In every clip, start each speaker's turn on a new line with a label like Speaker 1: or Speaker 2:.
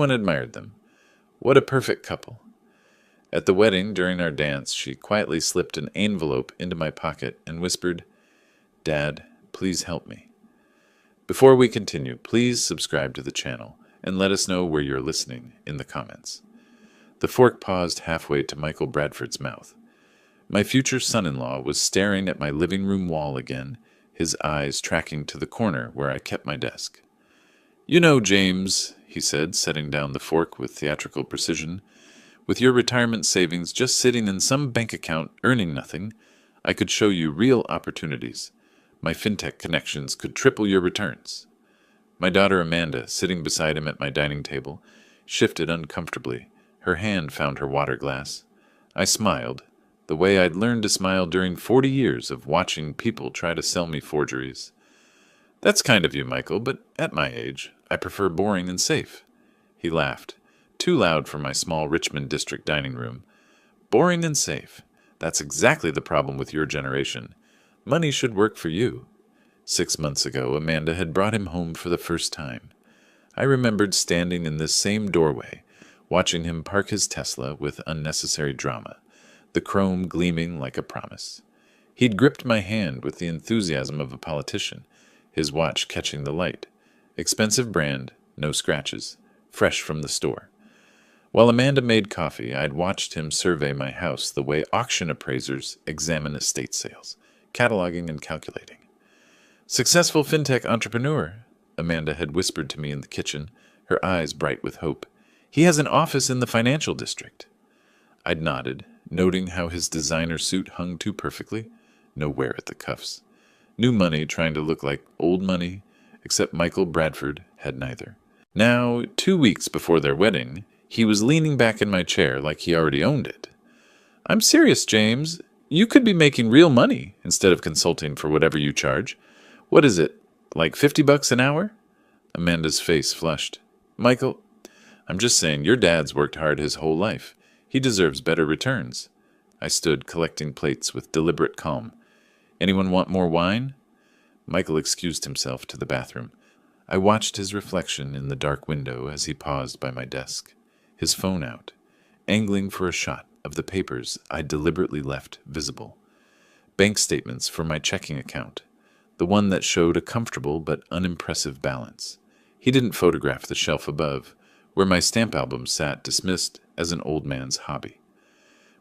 Speaker 1: Everyone admired them. What a perfect couple. At the wedding, during our dance, she quietly slipped an envelope into my pocket and whispered, "Dad, please help me." Before we continue, please subscribe to the channel and let us know where you're listening in the comments. The fork paused halfway to Michael Bradford's mouth. My future son-in-law was staring at my living room wall again, his eyes tracking to the corner where I kept my desk. "You know, James," he said, setting down the fork with theatrical precision, "with your retirement savings just sitting in some bank account earning nothing, I could show you real opportunities. My fintech connections could triple your returns." My daughter Amanda, sitting beside him at my dining table, shifted uncomfortably. Her hand found her water glass. I smiled, the way I'd learned to smile during 40 years of watching people try to sell me forgeries. "That's kind of you, Michael, but at my age, I prefer boring and safe." He laughed, too loud for my small Richmond district dining room. "Boring and safe. That's exactly the problem with your generation. Money should work for you." 6 months ago, Amanda had brought him home for the first time. I remembered standing in this same doorway, watching him park his Tesla with unnecessary drama, the chrome gleaming like a promise. He'd gripped my hand with the enthusiasm of a politician, his watch catching the light. Expensive brand, no scratches, fresh from the store. While Amanda made coffee, I'd watched him survey my house the way auction appraisers examine estate sales, cataloging and calculating. "Successful fintech entrepreneur," Amanda had whispered to me in the kitchen, her eyes bright with hope. "He has an office in the financial district." I'd nodded, noting how his designer suit hung too perfectly, no wear at the cuffs. New money trying to look like old money, except Michael Bradford had neither. Now, 2 weeks before their wedding, he was leaning back in my chair like he already owned it. "I'm serious, James. You could be making real money instead of consulting for whatever you charge. What is it, like $50 an hour?" Amanda's face flushed. "Michael, I'm just saying your dad's worked hard his whole life. He deserves better returns." I stood collecting plates with deliberate calm. "Anyone want more wine?" Michael excused himself to the bathroom. I watched his reflection in the dark window as he paused by my desk, his phone out, angling for a shot of the papers I deliberately left visible. Bank statements for my checking account, the one that showed a comfortable but unimpressive balance. He didn't photograph the shelf above, where my stamp albums sat dismissed as an old man's hobby.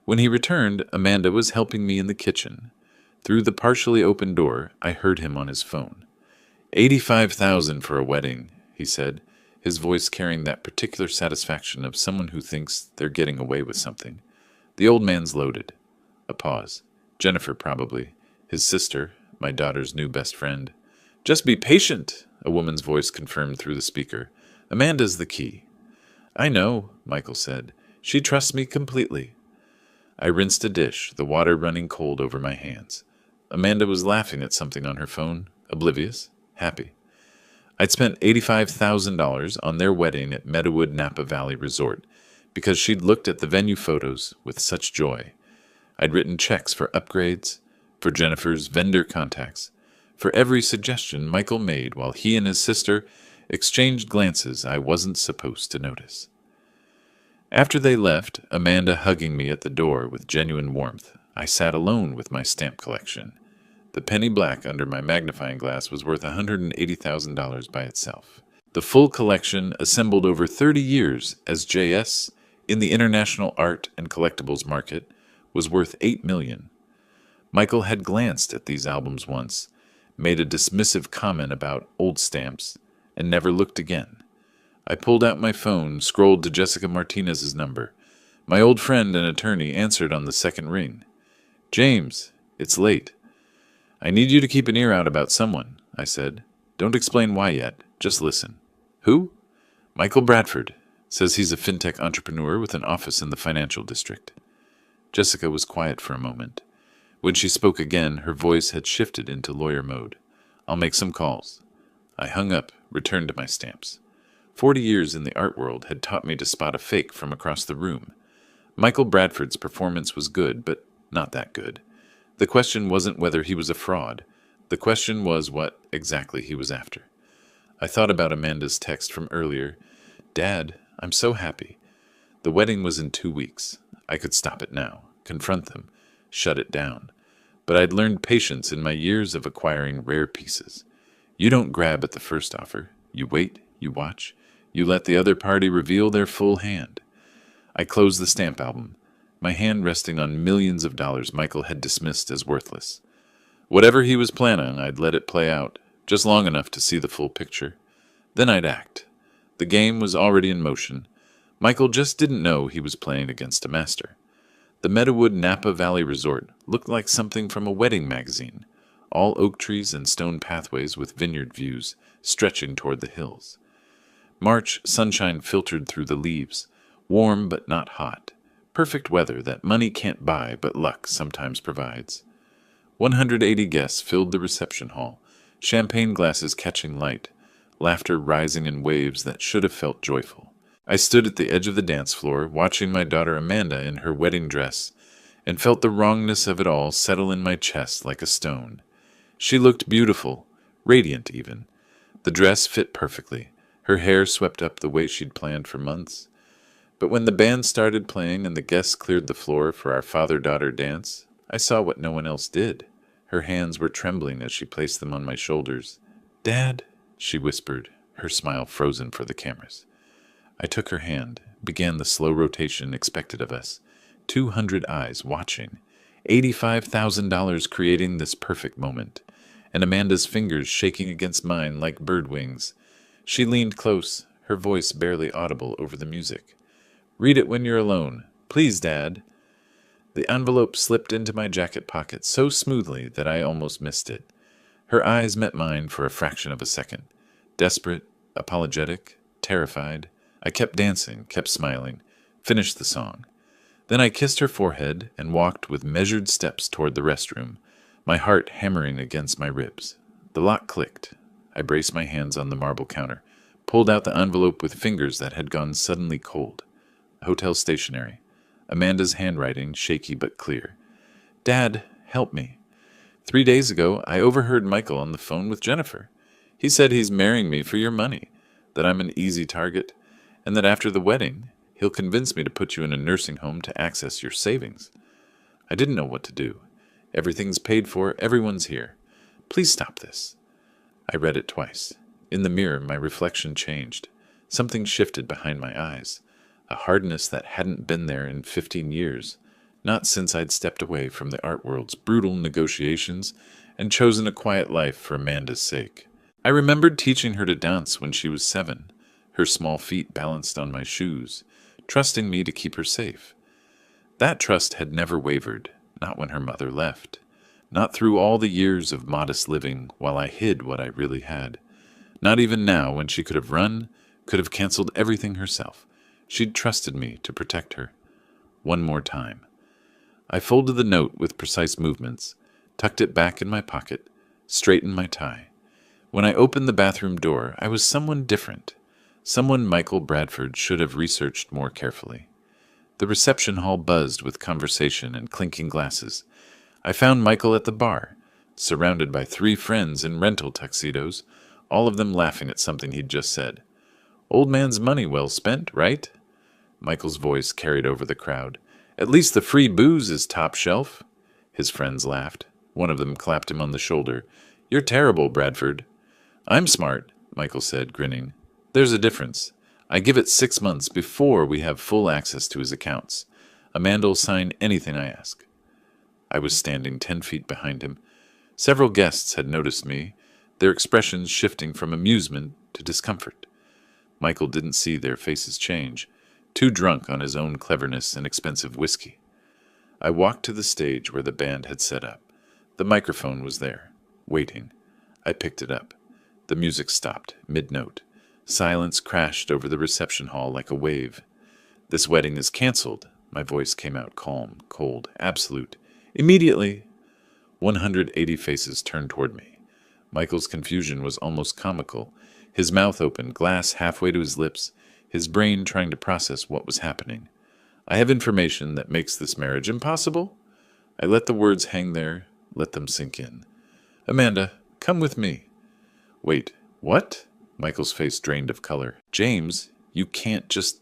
Speaker 1: When he returned, Amanda was helping me in the kitchen. Through the partially open door, I heard him on his phone. $85,000 for a wedding," he said, his voice carrying that particular satisfaction of someone who thinks they're getting away with something. The old man's loaded. A pause. Jennifer, probably. His sister, my daughter's new best friend. "Just be patient," a woman's voice confirmed through the speaker. "Amanda's the key." "I know," Michael said. "She trusts me completely." I rinsed a dish, the water running cold over my hands. Amanda was laughing at something on her phone, oblivious, happy. I'd spent $85,000 on their wedding at Meadowood Napa Valley Resort because she'd looked at the venue photos with such joy. I'd written checks for upgrades, for Jennifer's vendor contacts, for every suggestion Michael made while he and his sister exchanged glances I wasn't supposed to notice. After they left, Amanda hugging me at the door with genuine warmth, I sat alone with my stamp collection. The penny black under my magnifying glass was worth $180,000 by itself. The full collection, assembled over 30 years as JS in the international art and collectibles market, was worth $8 million. Michael had glanced at these albums once, made a dismissive comment about old stamps, and never looked again. I pulled out my phone, scrolled to Jessica Martinez's number. My old friend and attorney answered on the second ring. "James, it's late. I need you to keep an ear out about someone," I said. "Don't explain why yet, just listen." "Who?" "Michael Bradford. Says he's a fintech entrepreneur with an office in the financial district." Jessica was quiet for a moment. When she spoke again, her voice had shifted into lawyer mode. "I'll make some calls." I hung up, returned to my stamps. 40 years in the art world had taught me to spot a fake from across the room. Michael Bradford's performance was good, but not that good. The question wasn't whether he was a fraud. The question was what exactly he was after. I thought about Amanda's text from earlier. "Dad, I'm so happy. The wedding was in 2 weeks. I could stop it now, confront them, shut it down. But I'd learned patience in my years of acquiring rare pieces. You don't grab at the first offer. You wait, you watch, you let the other party reveal their full hand. I closed the stamp album, my hand resting on millions of dollars Michael had dismissed as worthless. Whatever he was planning, I'd let it play out, just long enough to see the full picture. Then I'd act. The game was already in motion. Michael just didn't know he was playing against a master. The Meadowood Napa Valley Resort looked like something from a wedding magazine, all oak trees and stone pathways with vineyard views stretching toward the hills. March sunshine filtered through the leaves, warm but not hot, perfect weather that money can't buy but luck sometimes provides. 180 guests filled the reception hall, champagne glasses catching light, laughter rising in waves that should have felt joyful. I stood at the edge of the dance floor, watching my daughter Amanda in her wedding dress, and felt the wrongness of it all settle in my chest like a stone. She looked beautiful, radiant even. The dress fit perfectly, her hair swept up the way she'd planned for months. But when the band started playing and the guests cleared the floor for our father-daughter dance, I saw what no one else did. Her hands were trembling as she placed them on my shoulders. "Dad," she whispered, her smile frozen for the cameras. I took her hand, began the slow rotation expected of us. 200 eyes watching, $85,000 creating this perfect moment, and Amanda's fingers shaking against mine like bird wings. She leaned close, her voice barely audible over the music. "Read it when you're alone. Please, Dad." The envelope slipped into my jacket pocket so smoothly that I almost missed it. Her eyes met mine for a fraction of a second. Desperate, apologetic, terrified. I kept dancing, kept smiling, finished the song. Then I kissed her forehead and walked with measured steps toward the restroom, my heart hammering against my ribs. The lock clicked. I braced my hands on the marble counter, pulled out the envelope with fingers that had gone suddenly cold. Hotel stationery. Amanda's handwriting, shaky but clear. "Dad, help me. 3 days ago, I overheard Michael on the phone with Jennifer. He said he's marrying me for your money, that I'm an easy target, and that after the wedding, he'll convince me to put you in a nursing home to access your savings." I didn't know what to do. Everything's paid for, everyone's here. Please stop this. I read it twice. In the mirror, my reflection changed. Something shifted behind my eyes. A hardness that hadn't been there in 15 years, not since I'd stepped away from the art world's brutal negotiations and chosen a quiet life for Amanda's sake. I remembered teaching her to dance when she was 7, her small feet balanced on my shoes, trusting me to keep her safe. That trust had never wavered, not when her mother left, not through all the years of modest living while I hid what I really had, not even now when she could have run, could have canceled everything herself. She'd trusted me to protect her. One more time. I folded the note with precise movements, tucked it back in my pocket, straightened my tie. When I opened the bathroom door, I was someone different, someone Michael Bradford should have researched more carefully. The reception hall buzzed with conversation and clinking glasses. I found Michael at the bar, surrounded by 3 friends in rental tuxedos, all of them laughing at something he'd just said. "Old man's money well spent, right?" Michael's voice carried over the crowd. "At least the free booze is top shelf." His friends laughed. One of them clapped him on the shoulder. "You're terrible, Bradford." "I'm smart," Michael said, grinning. "There's a difference. I give it 6 months before we have full access to his accounts. Amanda'll sign anything I ask." I was standing 10 feet behind him. Several guests had noticed me, their expressions shifting from amusement to discomfort. Michael didn't see their faces change, too drunk on his own cleverness and expensive whiskey. I walked to the stage where the band had set up. The microphone was there, waiting. I picked it up. The music stopped, mid-note. Silence crashed over the reception hall like a wave. "This wedding is canceled." My voice came out calm, cold, absolute. "Immediately." 180 faces turned toward me. Michael's confusion was almost comical. His mouth open, glass halfway to his lips, his brain trying to process what was happening. "I have information that makes this marriage impossible." I let the words hang there, let them sink in. "Amanda, come with me." "Wait, what?" Michael's face drained of color. "James, you can't just..."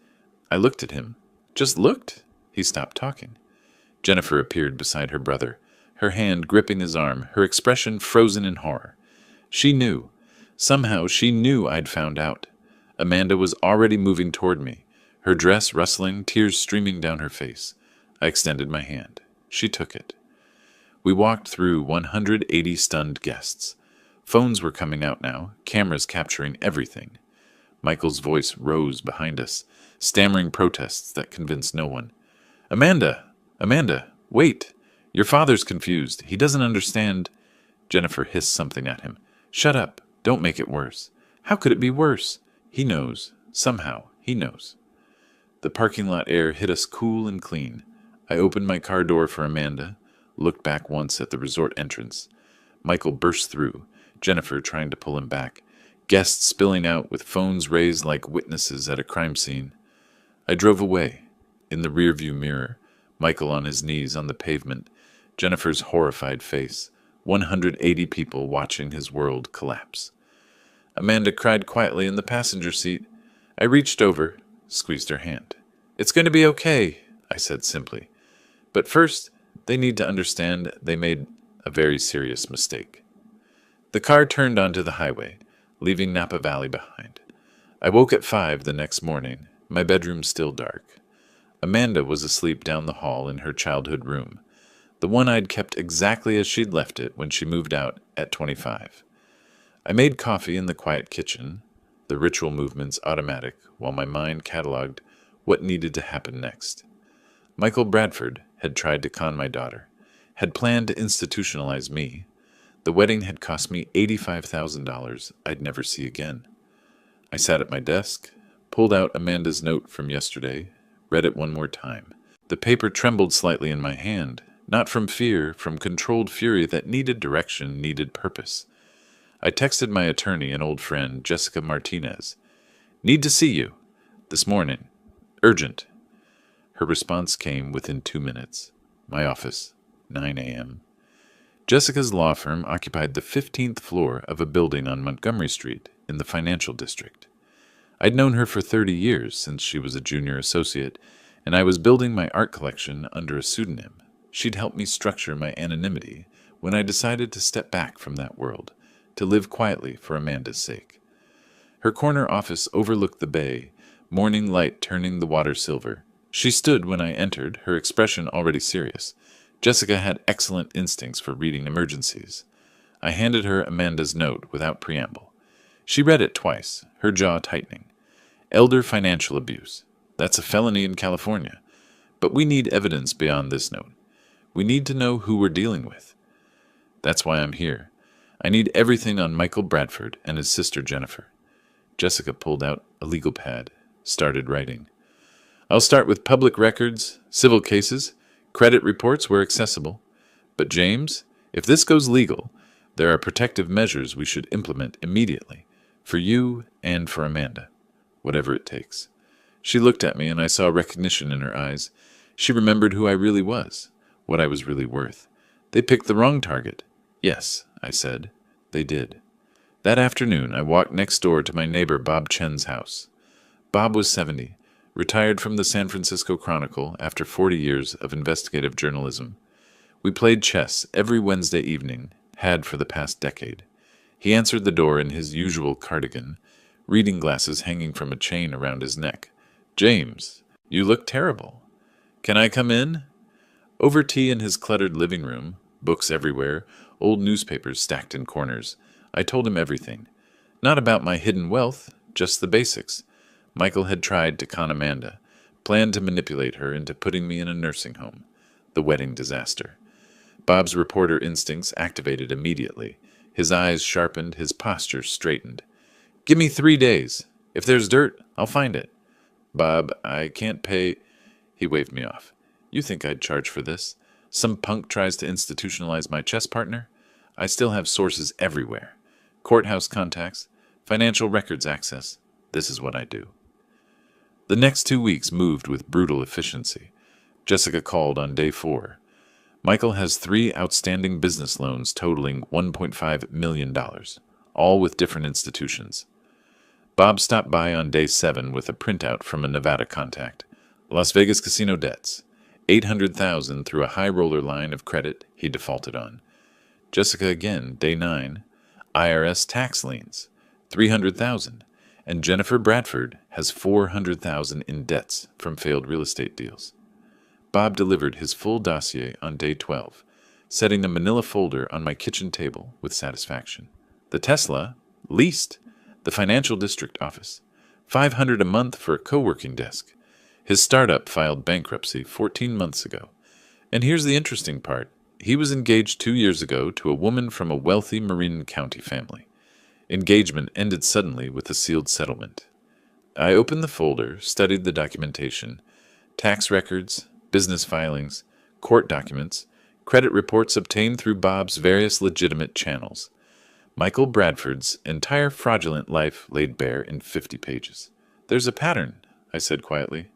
Speaker 1: I looked at him. Just looked. He stopped talking. Jennifer appeared beside her brother, her hand gripping his arm, her expression frozen in horror. She knew. Somehow she knew I'd found out. Amanda was already moving toward me, her dress rustling, tears streaming down her face. I extended my hand. She took it. We walked through 180 stunned guests. Phones were coming out now, cameras capturing everything. Michael's voice rose behind us, stammering protests that convinced no one. Amanda! Amanda! Wait! Your father's confused. He doesn't understand. Jennifer hissed something at him. Shut up. Don't make it worse. How could it be worse? He knows. Somehow, he knows. The parking lot air hit us cool and clean. I opened my car door for Amanda, looked back once at the resort entrance. Michael burst through, Jennifer trying to pull him back, guests spilling out with phones raised like witnesses at a crime scene. I drove away. In the rearview mirror, Michael on his knees on the pavement, Jennifer's horrified face, 180 people watching his world collapse. Amanda cried quietly in the passenger seat. I reached over, squeezed her hand. It's going to be okay, I said simply. But first, they need to understand they made a very serious mistake. The car turned onto the highway, leaving Napa Valley behind. I woke at 5 the next morning, my bedroom still dark. Amanda was asleep down the hall in her childhood room, the one I'd kept exactly as she'd left it when she moved out at 25. I made coffee in the quiet kitchen, the ritual movements automatic, while my mind cataloged what needed to happen next. Michael Bradford had tried to con my daughter, had planned to institutionalize me. The wedding had cost me $85,000 I'd never see again. I sat at my desk, pulled out Amanda's note from yesterday, read it one more time. The paper trembled slightly in my hand, not from fear, from controlled fury that needed direction, needed purpose. I texted my attorney and old friend, Jessica Martinez. Need to see you. This morning. Urgent. Her response came within 2 minutes. My office, 9 a.m. Jessica's law firm occupied the 15th floor of a building on Montgomery Street in the financial district. I'd known her for 30 years since she was a junior associate, and I was building my art collection under a pseudonym. She'd helped me structure my anonymity when I decided to step back from that world, to live quietly for Amanda's sake. Her corner office overlooked the bay, morning light turning the water silver. She stood when I entered, her expression already serious. Jessica had excellent instincts for reading emergencies. I handed her Amanda's note without preamble. She read it twice, her jaw tightening. Elder financial abuse. That's a felony in California. But we need evidence beyond this note. We need to know who we're dealing with. That's why I'm here. I need everything on Michael Bradford and his sister Jennifer. Jessica pulled out a legal pad, started writing. I'll start with public records, civil cases, credit reports where accessible. But James, if this goes legal, there are protective measures we should implement immediately, for you and for Amanda, whatever it takes. She looked at me and I saw recognition in her eyes. She remembered who I really was, what I was really worth. They picked the wrong target. Yes, I said. They did. That afternoon, I walked next door to my neighbor Bob Chen's house. Bob was 70, retired from the San Francisco Chronicle after 40 years of investigative journalism. We played chess every Wednesday evening, had for the past decade. He answered the door in his usual cardigan, reading glasses hanging from a chain around his neck. James, you look terrible. Can I come in? Over tea in his cluttered living room, books everywhere, old newspapers stacked in corners, I told him everything. Not about my hidden wealth, just the basics. Michael had tried to con Amanda, planned to manipulate her into putting me in a nursing home. The wedding disaster. Bob's reporter instincts activated immediately. His eyes sharpened, his posture straightened. Give me 3 days. If there's dirt, I'll find it. Bob, I can't pay. He waved me off. You think I'd charge for this? Some punk tries to institutionalize my chess partner? I still have sources everywhere. Courthouse contacts, financial records access. This is what I do. The next 2 weeks moved with brutal efficiency. Jessica called on day 4. Michael has 3 outstanding business loans totaling $1.5 million, all with different institutions. Bob stopped by on day 7 with a printout from a Nevada contact. Las Vegas casino debts. $800,000 through a high roller line of credit he defaulted on. Jessica again, day 9. IRS tax liens. $300,000. And Jennifer Bradford has $400,000 in debts from failed real estate deals. Bob delivered his full dossier on day 12, setting a manila folder on my kitchen table with satisfaction. The Tesla, leased. The financial district office. $500 a month for a co-working desk. His startup filed bankruptcy 14 months ago. And here's the interesting part. He was engaged 2 years ago to a woman from a wealthy Marin County family. Engagement ended suddenly with a sealed settlement. I opened the folder, studied the documentation, tax records, business filings, court documents, credit reports obtained through Bob's various legitimate channels. Michael Bradford's entire fraudulent life laid bare in 50 pages. There's a pattern, I said quietly.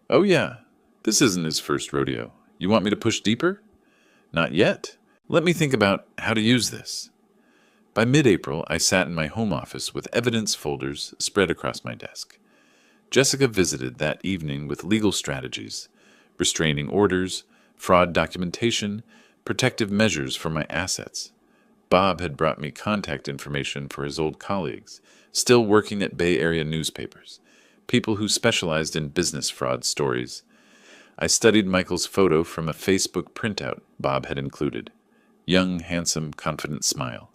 Speaker 1: Oh yeah, this isn't his first rodeo. You want me to push deeper? Not yet. Let me think about how to use this. By mid-April, I sat in my home office with evidence folders spread across my desk. Jessica visited that evening with legal strategies, restraining orders, fraud documentation, protective measures for my assets. Bob had brought me contact information for his old colleagues, still working at Bay Area newspapers, people who specialized in business fraud stories. I studied Michael's photo from a Facebook printout Bob had included. Young, handsome, confident smile.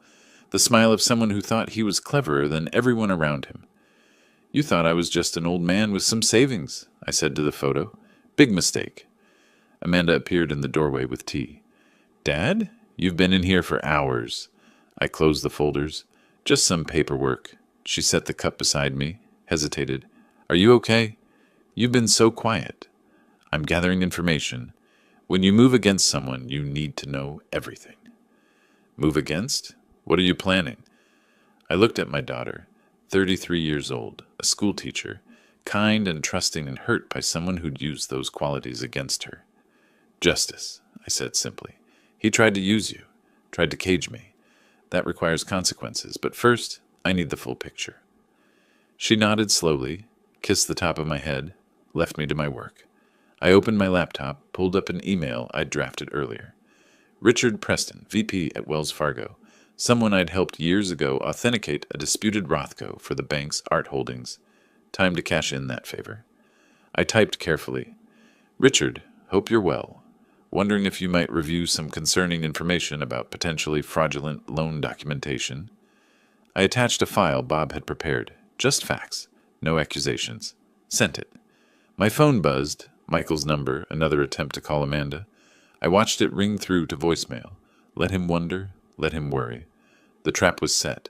Speaker 1: The smile of someone who thought he was cleverer than everyone around him. You thought I was just an old man with some savings, I said to the photo. Big mistake. Amanda appeared in the doorway with tea. Dad? You've been in here for hours. I closed the folders. Just some paperwork. She set the cup beside me, hesitated. Are you okay? You've been so quiet. I'm gathering information. When you move against someone, you need to know everything. Move against? What are you planning? I looked at my daughter, 33 years old, a school teacher, kind and trusting and hurt by someone who'd used those qualities against her. Justice, I said simply. He tried to use you, tried to cage me. That requires consequences, but first, I need the full picture. She nodded slowly, kissed the top of my head, left me to my work. I opened my laptop, pulled up an email I'd drafted earlier. Richard Preston, VP at Wells Fargo, someone I'd helped years ago authenticate a disputed Rothko for the bank's art holdings. Time to cash in that favor. I typed carefully. Richard, hope you're well. Wondering if you might review some concerning information about potentially fraudulent loan documentation. I attached a file Bob had prepared. Just facts. No accusations. Sent it. My phone buzzed. Michael's number, another attempt to call Amanda. I watched it ring through to voicemail. Let him wonder, let him worry. The trap was set.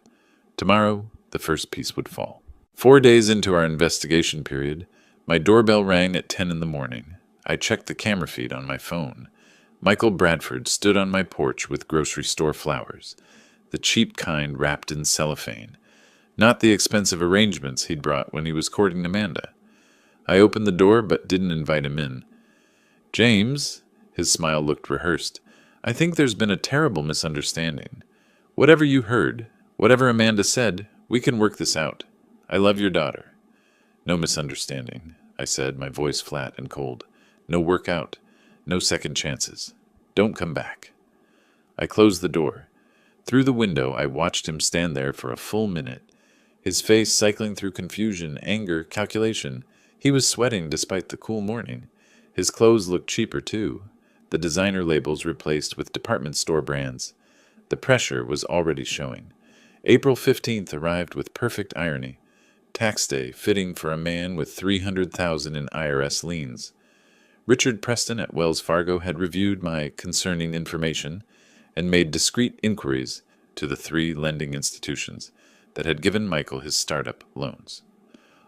Speaker 1: Tomorrow, the first piece would fall. 4 days into our investigation period, my doorbell rang at 10 in the morning. I checked the camera feed on my phone. Michael Bradford stood on my porch with grocery store flowers, the cheap kind wrapped in cellophane, not the expensive arrangements he'd brought when he was courting Amanda. I opened the door but didn't invite him in. James, his smile looked rehearsed, I think there's been a terrible misunderstanding. Whatever you heard, whatever Amanda said, we can work this out. I love your daughter. No misunderstanding, I said, my voice flat and cold. No workout. No second chances. Don't come back. I closed the door. Through the window, I watched him stand there for a full minute, his face cycling through confusion, anger, calculation. He was sweating despite the cool morning. His clothes looked cheaper, too, the designer labels replaced with department store brands. The pressure was already showing. April 15th arrived with perfect irony. Tax day fitting for a man with $300,000 in IRS liens. Richard Preston at Wells Fargo had reviewed my concerning information and made discreet inquiries to the 3 lending institutions that had given Michael his startup loans.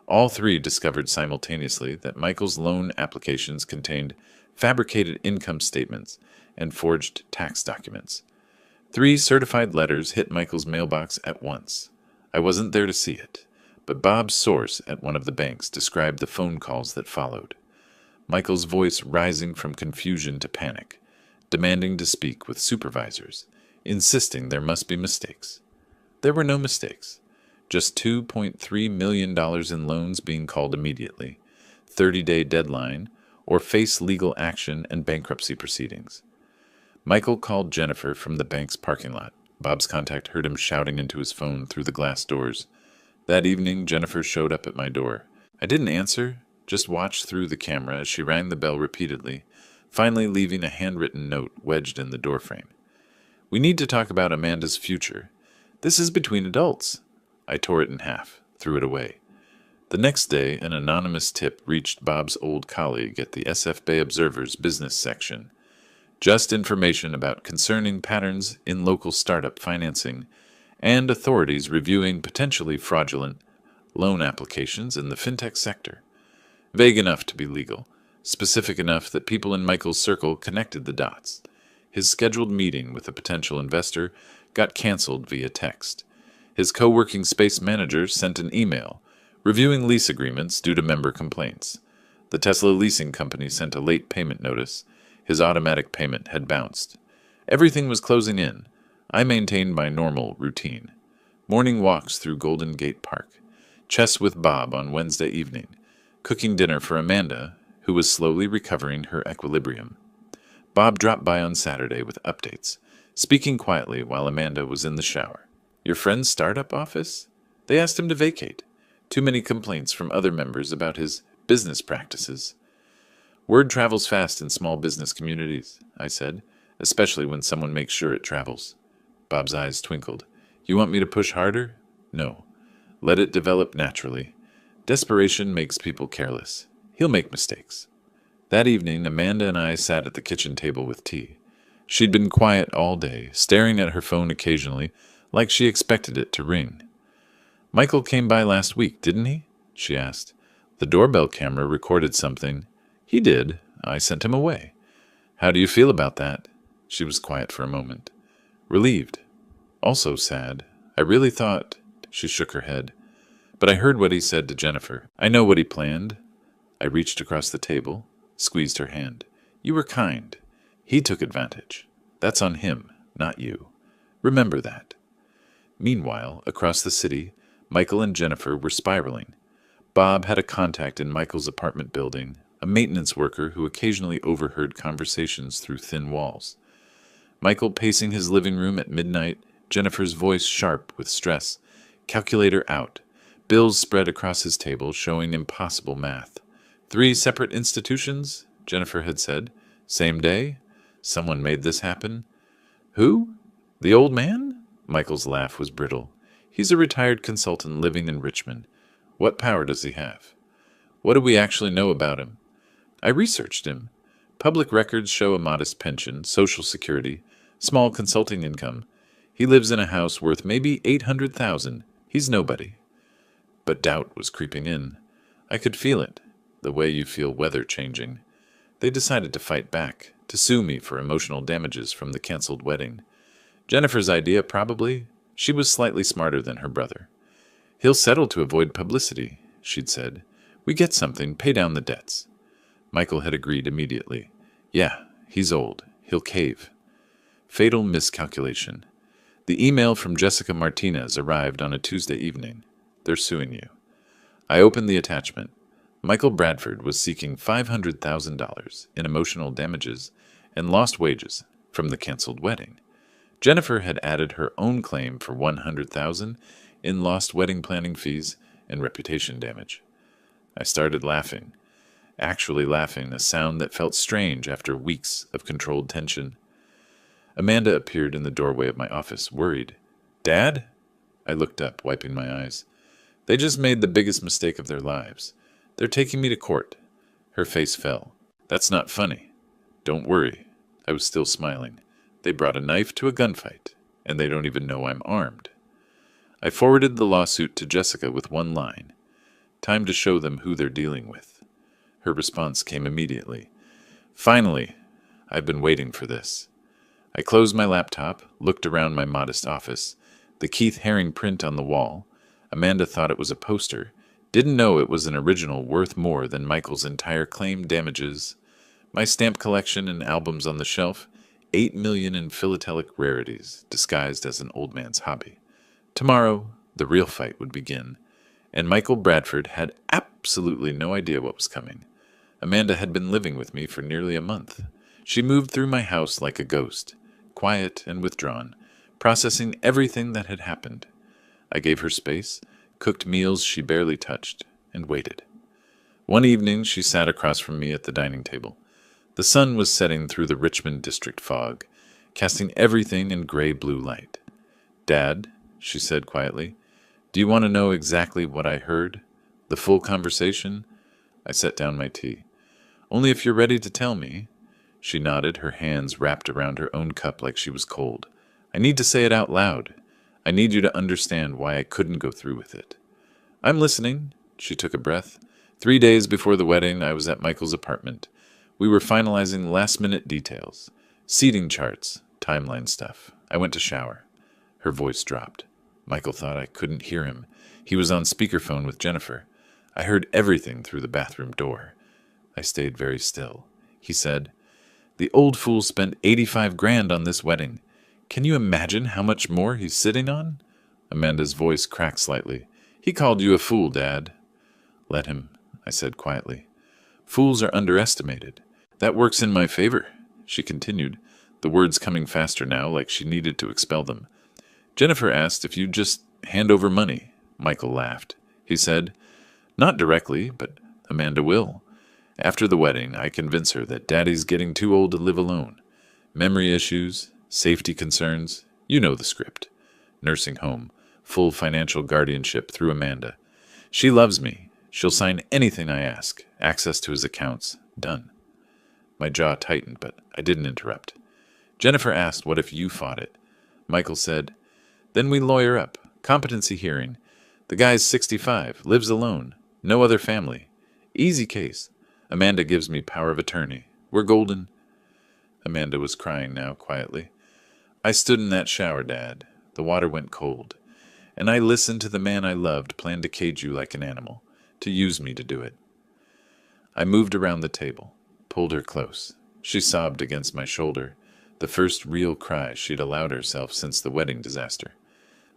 Speaker 1: All 3 discovered simultaneously that Michael's loan applications contained fabricated income statements and forged tax documents. 3 certified letters hit Michael's mailbox at once. I wasn't there to see it, but Bob's source at one of the banks described the phone calls that followed. Michael's voice rising from confusion to panic, demanding to speak with supervisors, insisting there must be mistakes. There were no mistakes. Just $2.3 million in loans being called immediately, 30-day deadline, or face legal action and bankruptcy proceedings. Michael called Jennifer from the bank's parking lot. Bob's contact heard him shouting into his phone through the glass doors. That evening, Jennifer showed up at my door. I didn't answer, just watched through the camera as she rang the bell repeatedly, finally leaving a handwritten note wedged in the doorframe. "We need to talk about Amanda's future. This is between adults." I tore it in half, threw it away. The next day, an anonymous tip reached Bob's old colleague at the SF Bay Observer's business section. Just information about concerning patterns in local startup financing and authorities reviewing potentially fraudulent loan applications in the fintech sector. Vague enough to be legal, specific enough that people in Michael's circle connected the dots. His scheduled meeting with a potential investor got canceled via text. His co-working space manager sent an email reviewing lease agreements due to member complaints. The Tesla leasing company sent a late payment notice. His automatic payment had bounced. Everything was closing in. I maintained my normal routine. Morning walks through Golden Gate Park. Chess with Bob on Wednesday evening. Cooking dinner for Amanda, who was slowly recovering her equilibrium. Bob dropped by on Saturday with updates, speaking quietly while Amanda was in the shower. "Your friend's startup office? They asked him to vacate. Too many complaints from other members about his business practices." "Word travels fast in small business communities," I said, "especially when someone makes sure it travels." Bob's eyes twinkled. "You want me to push harder?" "No. Let it develop naturally. Desperation makes people careless. He'll make mistakes." That evening, Amanda and I sat at the kitchen table with tea. She'd been quiet all day, staring at her phone occasionally, like she expected it to ring. "Michael came by last week, didn't he?" she asked. "The doorbell camera recorded something." "He did. I sent him away." "How do you feel about that?" She was quiet for a moment. "Relieved. Also sad. I really thought—" She shook her head. "But I heard what he said to Jennifer. I know what he planned." I reached across the table, squeezed her hand. "You were kind. He took advantage. That's on him, not you. Remember that." Meanwhile, across the city, Michael and Jennifer were spiraling. Bob had a contact in Michael's apartment building, a maintenance worker who occasionally overheard conversations through thin walls. Michael pacing his living room at midnight, Jennifer's voice sharp with stress. Calculator out. Bills spread across his table, showing impossible math. 3 separate institutions, Jennifer had said. Same day? Someone made this happen? Who? The old man? Michael's laugh was brittle. He's a retired consultant living in Richmond. What power does he have? What do we actually know about him? I researched him. Public records show a modest pension, Social Security, small consulting income. He lives in a house worth maybe $800,000. He's nobody. But doubt was creeping in. I could feel it, the way you feel weather changing. They decided to fight back, to sue me for emotional damages from the canceled wedding. Jennifer's idea, probably. She was slightly smarter than her brother. He'll settle to avoid publicity, she'd said. We get something, pay down the debts. Michael had agreed immediately. Yeah, he's old. He'll cave. Fatal miscalculation. The email from Jessica Martinez arrived on a Tuesday evening. They're suing you. I opened the attachment. Michael Bradford was seeking $500,000 in emotional damages and lost wages from the canceled wedding. Jennifer had added her own claim for $100,000 in lost wedding planning fees and reputation damage. I started laughing. Actually laughing, a sound that felt strange after weeks of controlled tension. Amanda appeared in the doorway of my office, worried. Dad? I looked up, wiping my eyes. They just made the biggest mistake of their lives. They're taking me to court. Her face fell. That's not funny. Don't worry. I was still smiling. They brought a knife to a gunfight, and they don't even know I'm armed. I forwarded the lawsuit to Jessica with one line. Time to show them who they're dealing with. Her response came immediately. Finally, I've been waiting for this. I closed my laptop, looked around my modest office. The Keith Haring print on the wall. Amanda thought it was a poster. Didn't know it was an original worth more than Michael's entire claim damages. My stamp collection and albums on the shelf. 8 million in philatelic rarities, disguised as an old man's hobby. Tomorrow, The real fight would begin, and Michael Bradford had absolutely no idea what was coming. Amanda had been living with me for nearly a month. She moved through my house like a ghost, quiet and withdrawn, processing everything that had happened. I gave her space, cooked meals she barely touched, and waited. One evening she sat across from me at the dining table. The sun was setting through the Richmond district fog, casting everything in gray-blue light. "Dad," she said quietly, "do you want to know exactly what I heard? The full conversation?" I set down my tea. "Only if you're ready to tell me." She nodded, her hands wrapped around her own cup like she was cold. "I need to say it out loud. I need you to understand why I couldn't go through with it." "I'm listening." She took a breath. 3 days before the wedding, I was at Michael's apartment. We were finalizing last-minute details. Seating charts, timeline stuff. I went to shower. Her voice dropped. Michael thought I couldn't hear him. He was on speakerphone with Jennifer. I heard everything through the bathroom door. I stayed very still. He said, "The old fool spent 85 grand on this wedding. Can you imagine how much more he's sitting on?" Amanda's voice cracked slightly. "He called you a fool, Dad." "Let him," I said quietly. "Fools are underestimated. That works in my favor," she continued, the words coming faster now, like she needed to expel them. "Jennifer asked if you'd just hand over money." Michael laughed. He said, "Not directly, but Amanda will. After the wedding, I convince her that Daddy's getting too old to live alone. Memory issues, safety concerns, you know the script. Nursing home, full financial guardianship through Amanda. She loves me. She'll sign anything I ask. Access to his accounts. Done." My jaw tightened, but I didn't interrupt. Jennifer asked what if you fought it. Michael said, "Then we lawyer up. Competency hearing. The guy's 65, lives alone, no other family. Easy case. Amanda gives me power of attorney. We're golden." Amanda was crying now, quietly. "I stood in that shower, Dad. The water went cold. And I listened to the man I loved plan to cage you like an animal, to use me to do it." I moved around the table, pulled her close. She sobbed against my shoulder, the first real cry she'd allowed herself since the wedding disaster.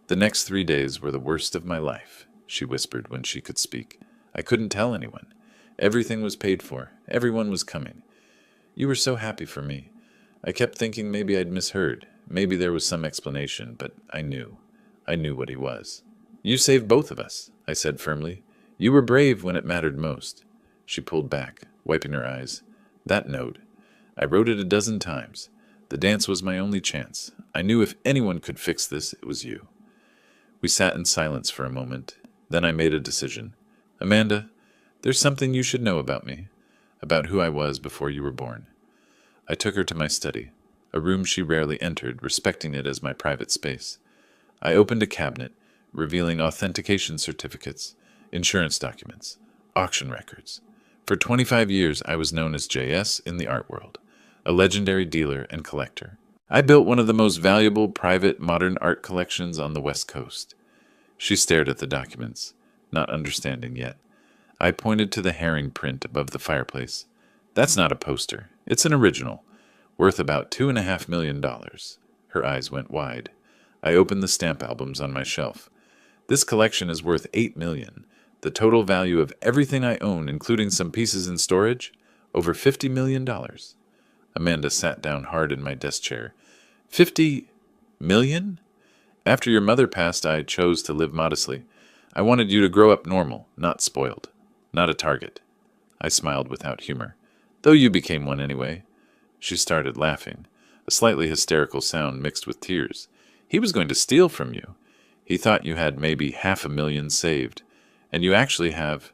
Speaker 1: "The next 3 days were the worst of my life," she whispered when she could speak. "I couldn't tell anyone. Everything was paid for. Everyone was coming. You were so happy for me. I kept thinking maybe I'd misheard. Maybe there was some explanation, but I knew. I knew what he was." "You saved both of us," I said firmly. "You were brave when it mattered most." She pulled back, wiping her eyes. "That note. I wrote it 12 times. The dance was my only chance. I knew if anyone could fix this, it was you." We sat in silence for a moment. Then I made a decision. "Amanda, there's something you should know about me, about who I was before you were born." I took her to my study, a room she rarely entered, respecting it as my private space. I opened a cabinet, revealing authentication certificates, insurance documents, auction records. For 25 years, I was known as JS in the art world, a legendary dealer and collector. I built one of the most valuable private modern art collections on the West Coast. She stared at the documents, not understanding yet. I pointed to the herring print above the fireplace. "That's not a poster. It's an original, worth about $2.5 million. Her eyes went wide. I opened the stamp albums on my shelf. "This collection is worth $8 million. The total value of everything I own, including some pieces in storage, over $50 million. Amanda sat down hard in my desk chair. "50 million? After your mother passed, I chose to live modestly. I wanted you to grow up normal, not spoiled, not a target." I smiled without humor. "Though you became one anyway." She started laughing, a slightly hysterical sound mixed with tears. "He was going to steal from you. He thought you had maybe $500,000 saved, and you actually have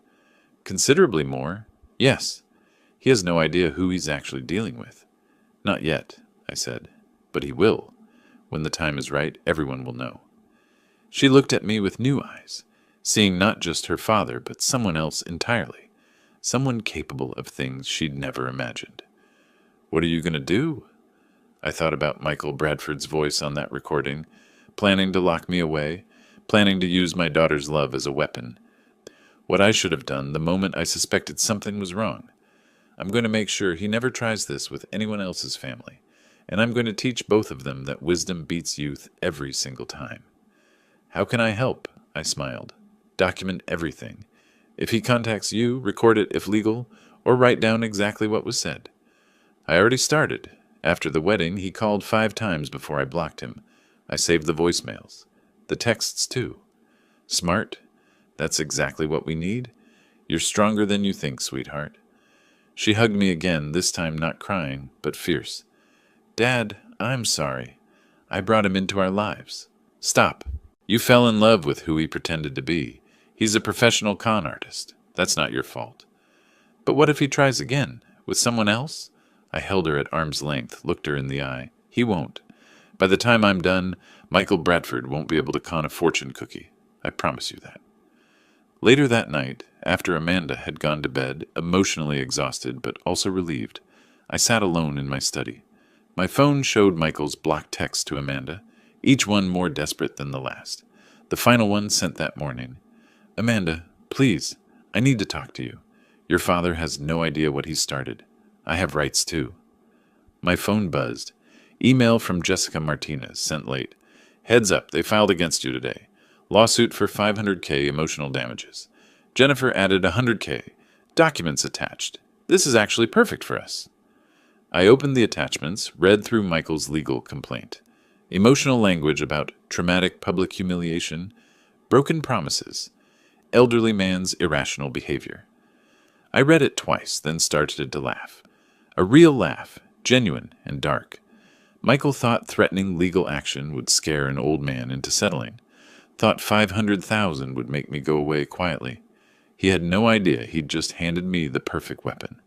Speaker 1: considerably more. Yes. He has no idea who he's actually dealing with." "Not yet," I said. "But he will. When the time is right, everyone will know." She looked at me with new eyes, seeing not just her father, but someone else entirely, someone capable of things she'd never imagined. "What are you going to do?" I thought about Michael Bradford's voice on that recording, planning to lock me away, planning to use my daughter's love as a weapon. What I should have done the moment I suspected something was wrong. I'm going to make sure he never tries this with anyone else's family, and I'm going to teach both of them that wisdom beats youth every single time. "How can I help?" I smiled. Document everything. If he contacts you, record it if legal, or write down exactly what was said. I already started. After the wedding, he called 5 times before I blocked him. I saved the voicemails. The texts, too. Smart? That's exactly what we need. You're stronger than you think, sweetheart. She hugged me again, this time not crying, but fierce. Dad, I'm sorry. I brought him into our lives. Stop. You fell in love with who he pretended to be. He's a professional con artist. That's not your fault. But what if he tries again? With someone else? I held her at arm's length, looked her in the eye. He won't. By the time I'm done, Michael Bradford won't be able to con a fortune cookie. I promise you that. Later that night, after Amanda had gone to bed, emotionally exhausted but also relieved, I sat alone in my study. My phone showed Michael's blocked text to Amanda, each one more desperate than the last. The final one sent that morning. Amanda, please, I need to talk to you. Your father has no idea what he's started. I have rights too. My phone buzzed. Email from Jessica Martinez, sent late. Heads up, they filed against you today. Lawsuit for $500K emotional damages. Jennifer added $100K. Documents attached. This is actually perfect for us. I opened the attachments, read through Michael's legal complaint. Emotional language about traumatic public humiliation, broken promises, elderly man's irrational behavior. I read it twice, then started to laugh. A real laugh, genuine and dark. Michael thought threatening legal action would scare an old man into settling. Thought $500,000 would make me go away quietly. He had no idea he'd just handed me the perfect weapon.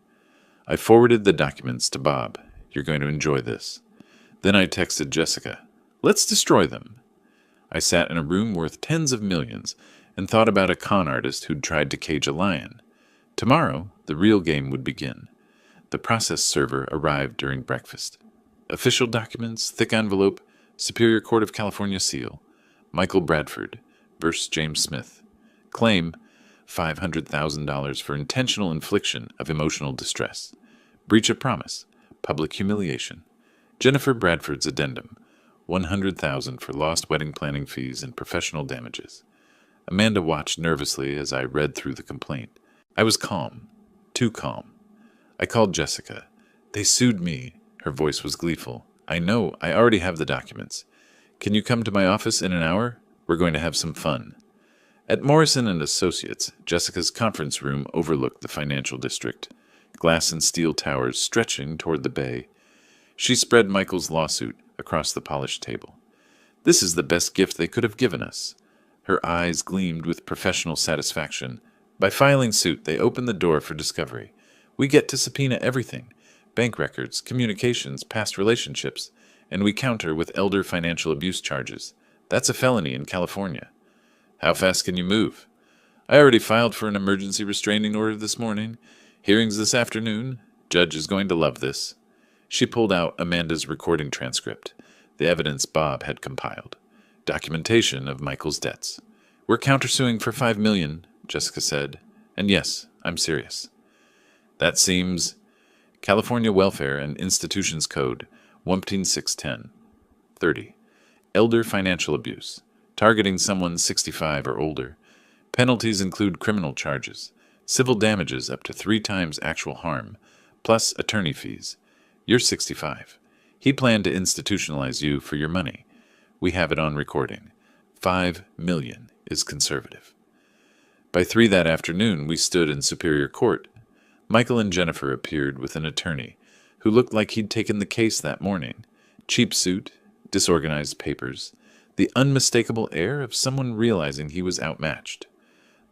Speaker 1: I forwarded the documents to Bob. You're going to enjoy this. Then I texted Jessica. Let's destroy them. I sat in a room worth tens of millions and thought about a con artist who'd tried to cage a lion. Tomorrow, the real game would begin. The process server arrived during breakfast. Official documents, thick envelope, Superior Court of California seal. Michael Bradford versus James Smith. Claim $500,000 for intentional infliction of emotional distress. Breach of promise. Public humiliation. Jennifer Bradford's addendum. $100,000 for lost wedding planning fees and professional damages. Amanda watched nervously as I read through the complaint. I was calm. Too calm. I called Jessica. They sued me. Her voice was gleeful. I know. I already have the documents. Can you come to my office in an hour? We're going to have some fun. At Morrison & Associates, Jessica's conference room overlooked the financial district, glass and steel towers stretching toward the bay. She spread Michael's lawsuit across the polished table. This is the best gift they could have given us. Her eyes gleamed with professional satisfaction. By filing suit, they opened the door for discovery. We get to subpoena everything. Bank records, communications, past relationships. And we counter with elder financial abuse charges. That's a felony in California. How fast can you move? I already filed for an emergency restraining order this morning. Hearings this afternoon. Judge is going to love this. She pulled out Amanda's recording transcript, the evidence Bob had compiled. Documentation of Michael's debts. We're countersuing for $5 million, Jessica said. And yes, I'm serious. That seems California Welfare and Institutions Code 15610. 30. Elder financial abuse. Targeting someone 65 or older. Penalties include criminal charges, civil damages up to 3 times actual harm, plus attorney fees. You're 65. He planned to institutionalize you for your money. We have it on recording. $5 million is conservative. By 3 that afternoon, we stood in Superior Court. Michael and Jennifer appeared with an attorney who looked like he'd taken the case that morning. Cheap suit, disorganized papers, the unmistakable air of someone realizing he was outmatched.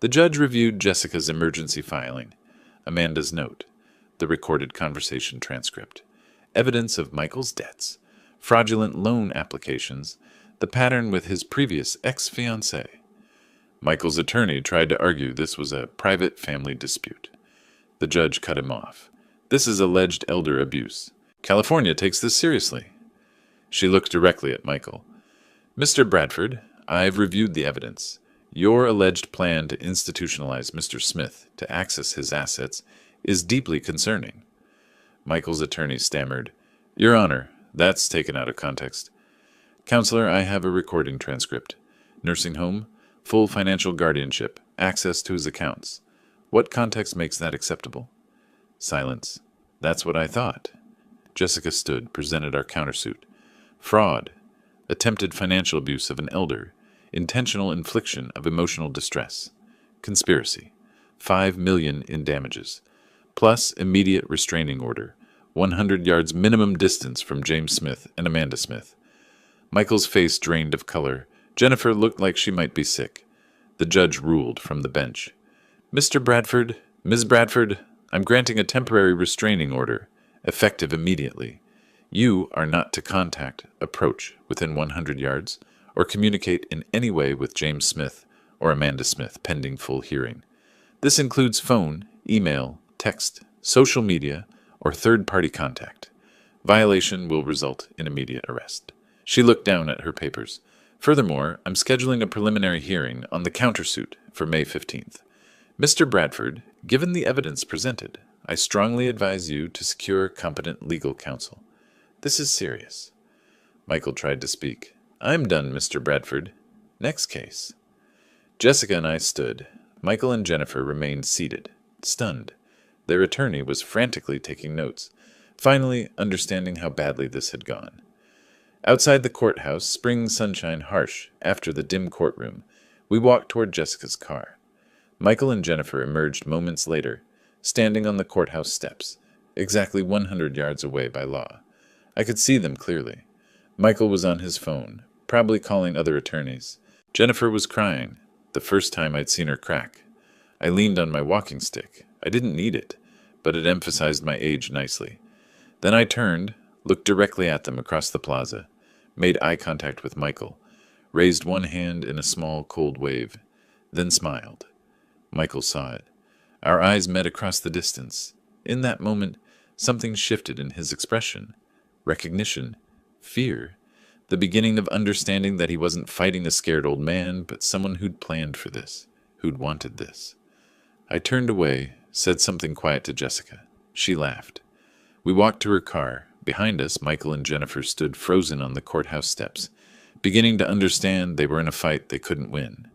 Speaker 1: The judge reviewed Jessica's emergency filing, Amanda's note, the recorded conversation transcript, evidence of Michael's debts, fraudulent loan applications, the pattern with his previous ex-fiancée. Michael's attorney tried to argue this was a private family dispute. The judge cut him off. This is alleged elder abuse. California takes this seriously. She looked directly at Michael. Mr. Bradford, I've reviewed the evidence. Your alleged plan to institutionalize Mr. Smith to access his assets is deeply concerning. Michael's attorney stammered, Your Honor, that's taken out of context. Counselor, I have a recording transcript. Nursing home, full financial guardianship, access to his accounts. What context makes that acceptable? Silence. That's what I thought. Jessica stood, presented our countersuit. Fraud. Attempted financial abuse of an elder. Intentional infliction of emotional distress. Conspiracy. $5 million in damages. Plus immediate restraining order. 100 yards minimum distance from James Smith and Amanda Smith. Michael's face drained of color. Jennifer looked like she might be sick. The judge ruled from the bench. Mr. Bradford, Ms. Bradford, I'm granting a temporary restraining order, effective immediately. You are not to contact, approach within 100 yards, or communicate in any way with James Smith or Amanda Smith pending full hearing. This includes phone, email, text, social media, or third-party contact. Violation will result in immediate arrest. She looked down at her papers. Furthermore, I'm scheduling a preliminary hearing on the countersuit for May 15th. Mr. Bradford, given the evidence presented, I strongly advise you to secure competent legal counsel. This is serious. Michael tried to speak. I'm done, Mr. Bradford. Next case. Jessica and I stood. Michael and Jennifer remained seated, stunned. Their attorney was frantically taking notes, finally understanding how badly this had gone. Outside the courthouse, spring sunshine harsh after the dim courtroom, we walked toward Jessica's car. Michael and Jennifer emerged moments later, standing on the courthouse steps, exactly 100 yards away by law. I could see them clearly. Michael was on his phone, probably calling other attorneys. Jennifer was crying, the first time I'd seen her crack. I leaned on my walking stick. I didn't need it, but it emphasized my age nicely. Then I turned, looked directly at them across the plaza, made eye contact with Michael, raised one hand in a small, cold wave, then smiled. Michael saw it. Our eyes met across the distance. In that moment, something shifted in his expression. Recognition. Fear. The beginning of understanding that he wasn't fighting a scared old man, but someone who'd planned for this, who'd wanted this. I turned away, said something quiet to Jessica. She laughed. We walked to her car. Behind us, Michael and Jennifer stood frozen on the courthouse steps, beginning to understand they were in a fight they couldn't win.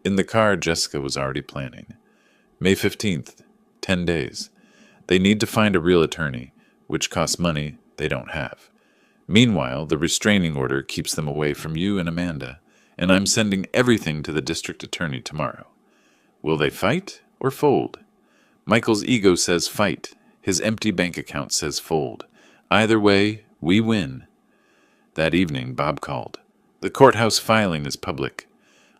Speaker 1: In the car, Jessica was already planning. May 15th, 10 days. They need to find a real attorney, which costs money they don't have. Meanwhile, the restraining order keeps them away from you and Amanda, and I'm sending everything to the district attorney tomorrow. Will they fight or fold? Michael's ego says fight. His empty bank account says fold. Either way, we win. That evening, Bob called. The courthouse filing is public.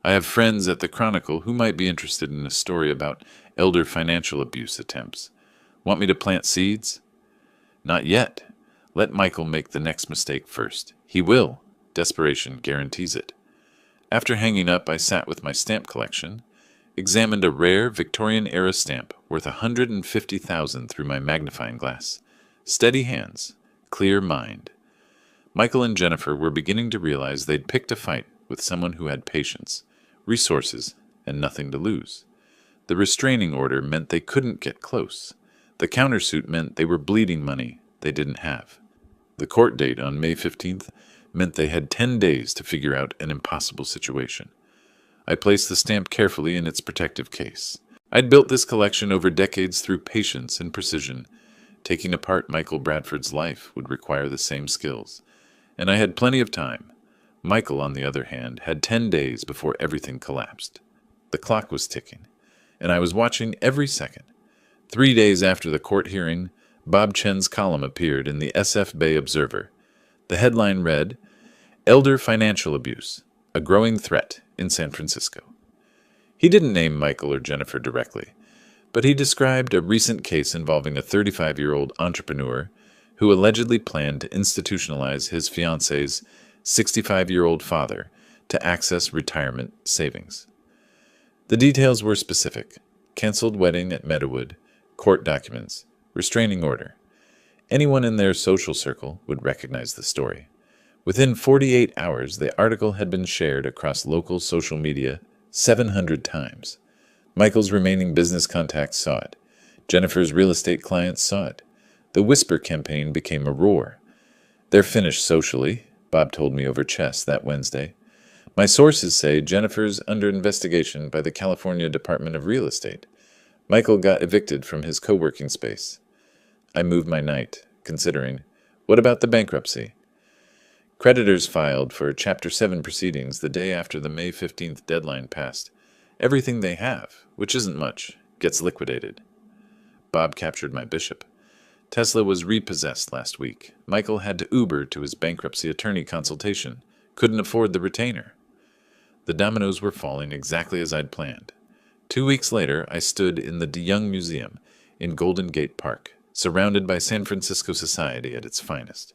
Speaker 1: I have friends at the Chronicle who might be interested in a story about elder financial abuse attempts. Want me to plant seeds? Not yet. Let Michael make the next mistake first. He will. Desperation guarantees it. After hanging up, I sat with my stamp collection, examined a rare Victorian-era stamp worth $150,000 through my magnifying glass. Steady hands, clear mind. Michael and Jennifer were beginning to realize they'd picked a fight with someone who had patience, resources, and nothing to lose. The restraining order meant they couldn't get close. The countersuit meant they were bleeding money they didn't have. The court date on May 15th meant they had 10 days to figure out an impossible situation. I placed the stamp carefully in its protective case. I'd built this collection over decades through patience and precision. Taking apart Michael Bradford's life would require the same skills, and I had plenty of time. Michael, on the other hand, had 10 days before everything collapsed. The clock was ticking, and I was watching every second. 3 days after the court hearing, Bob Chen's column appeared in the SF Bay Observer. The headline read, "Elder Financial Abuse, a Growing Threat in San Francisco." He didn't name Michael or Jennifer directly, but he described a recent case involving a 35-year-old entrepreneur who allegedly planned to institutionalize his fiancée's 65-year-old father to access retirement savings. The details were specific: canceled wedding at Meadowood, court documents, restraining order. Anyone in their social circle would recognize the story. Within 48 hours, the article had been shared across local social media 700 times. Michael's remaining business contacts saw it. Jennifer's real estate clients saw it. The Whisper campaign became a roar. "They're finished socially," Bob told me over chess that Wednesday. My sources say Jennifer's under investigation by the California Department of Real Estate. Michael got evicted from his co-working space. I moved my night, considering, what about the bankruptcy? Creditors filed for Chapter 7 proceedings the day after the May 15th deadline passed. Everything they have, which isn't much, gets liquidated. Bob captured my bishop. Tesla was repossessed last week. Michael had to Uber to his bankruptcy attorney consultation. Couldn't afford the retainer. The dominoes were falling exactly as I'd planned. 2 weeks later, I stood in the DeYoung Museum in Golden Gate Park, surrounded by San Francisco society at its finest.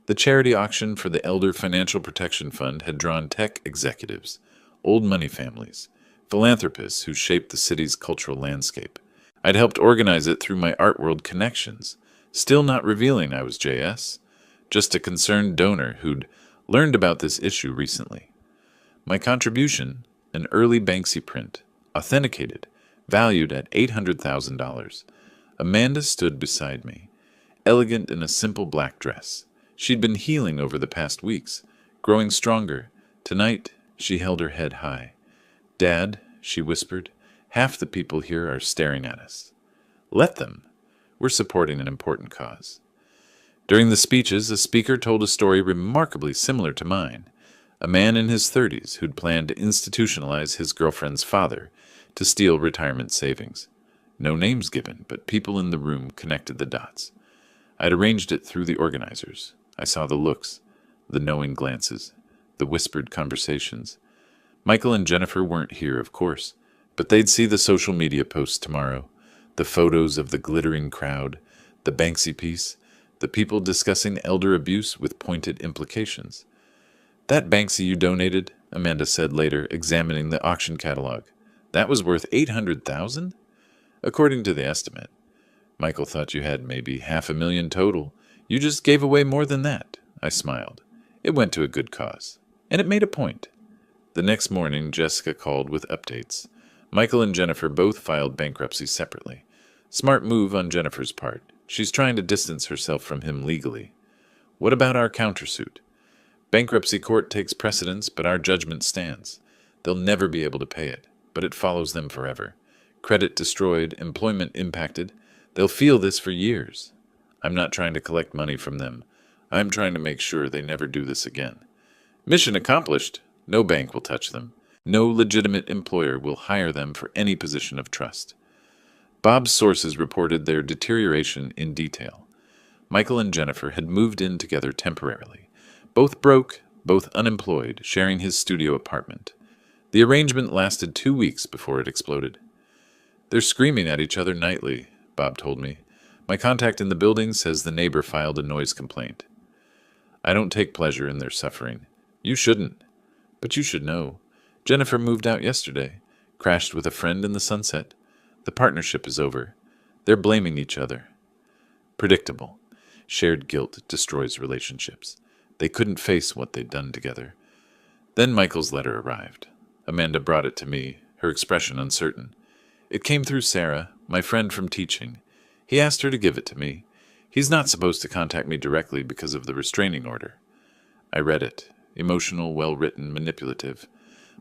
Speaker 1: The charity auction for the Elder Financial Protection Fund had drawn tech executives, old money families, philanthropists who shaped the city's cultural landscape. I'd helped organize it through my art world connections, still not revealing I was JS, just a concerned donor who'd learned about this issue recently. My contribution, an early Banksy print, authenticated, valued at $800,000. Amanda stood beside me, elegant in a simple black dress. She'd been healing over the past weeks, growing stronger. Tonight, she held her head high. "Dad," she whispered, "half the people here are staring at us." Let them. We're supporting an important cause. During the speeches, a speaker told a story remarkably similar to mine. A man in his 30s who'd planned to institutionalize his girlfriend's father to steal retirement savings. No names given, but people in the room connected the dots. I'd arranged it through the organizers. I saw the looks, the knowing glances, the whispered conversations. Michael and Jennifer weren't here, of course, but they'd see the social media posts tomorrow, the photos of the glittering crowd, the Banksy piece, the people discussing elder abuse with pointed implications. "That Banksy you donated," Amanda said later, examining the auction catalog, "that was worth $800,000? According to the estimate. Michael thought you had maybe $500,000 total. You just gave away more than that." I smiled. It went to a good cause. And it made a point. The next morning, Jessica called with updates. Michael and Jennifer both filed bankruptcy separately. Smart move on Jennifer's part. She's trying to distance herself from him legally. What about our countersuit? Bankruptcy court takes precedence, but our judgment stands. They'll never be able to pay it, but it follows them forever. Credit destroyed, employment impacted. They'll feel this for years. I'm not trying to collect money from them. I'm trying to make sure they never do this again. Mission accomplished. No bank will touch them. No legitimate employer will hire them for any position of trust. Bob's sources reported their deterioration in detail. Michael and Jennifer had moved in together temporarily. Both broke, both unemployed, sharing his studio apartment. The arrangement lasted 2 weeks before it exploded. "They're screaming at each other nightly," Bob told me. "My contact in the building says the neighbor filed a noise complaint." I don't take pleasure in their suffering. You shouldn't. But you should know. Jennifer moved out yesterday, crashed with a friend in the sunset. The partnership is over. They're blaming each other. Predictable. Shared guilt destroys relationships. They couldn't face what they'd done together. Then Michael's letter arrived. Amanda brought it to me, her expression uncertain. It came through Sarah, my friend from teaching. He asked her to give it to me. He's not supposed to contact me directly because of the restraining order. I read it. Emotional, well-written, manipulative.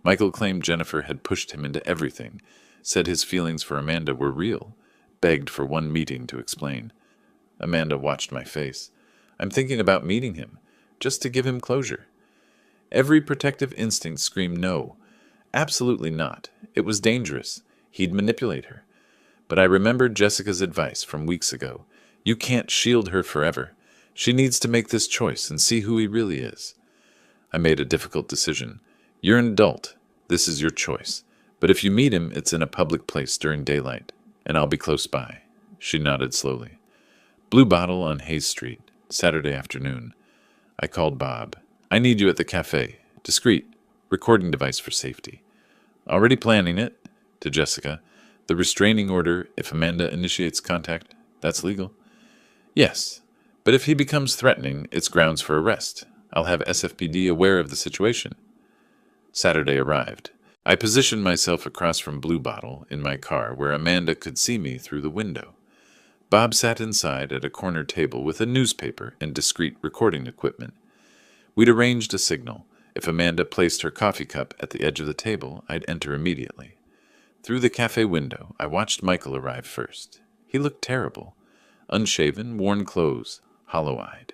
Speaker 1: Michael claimed Jennifer had pushed him into everything, said his feelings for Amanda were real, begged for one meeting to explain. Amanda watched my face. I'm thinking about meeting him, just to give him closure. Every protective instinct screamed no. Absolutely not. It was dangerous. He'd manipulate her. But I remembered Jessica's advice from weeks ago. You can't shield her forever. She needs to make this choice and see who he really is. I made a difficult decision. You're an adult. This is your choice. But if you meet him, it's in a public place during daylight, and I'll be close by. She nodded slowly. Blue Bottle on Hayes Street, Saturday afternoon. I called Bob. I need you at the cafe. Discreet. Recording device for safety. Already planning it. To Jessica. The restraining order, if Amanda initiates contact, that's legal. Yes, but if he becomes threatening, it's grounds for arrest. I'll have SFPD aware of the situation. Saturday arrived. I positioned myself across from Blue Bottle in my car where Amanda could see me through the window. Bob sat inside at a corner table with a newspaper and discreet recording equipment. We'd arranged a signal, If Amanda placed her coffee cup at the edge of the table, I'd enter immediately. Through the cafe window, I watched Michael arrive first. He looked terrible. Unshaven, worn clothes, hollow-eyed.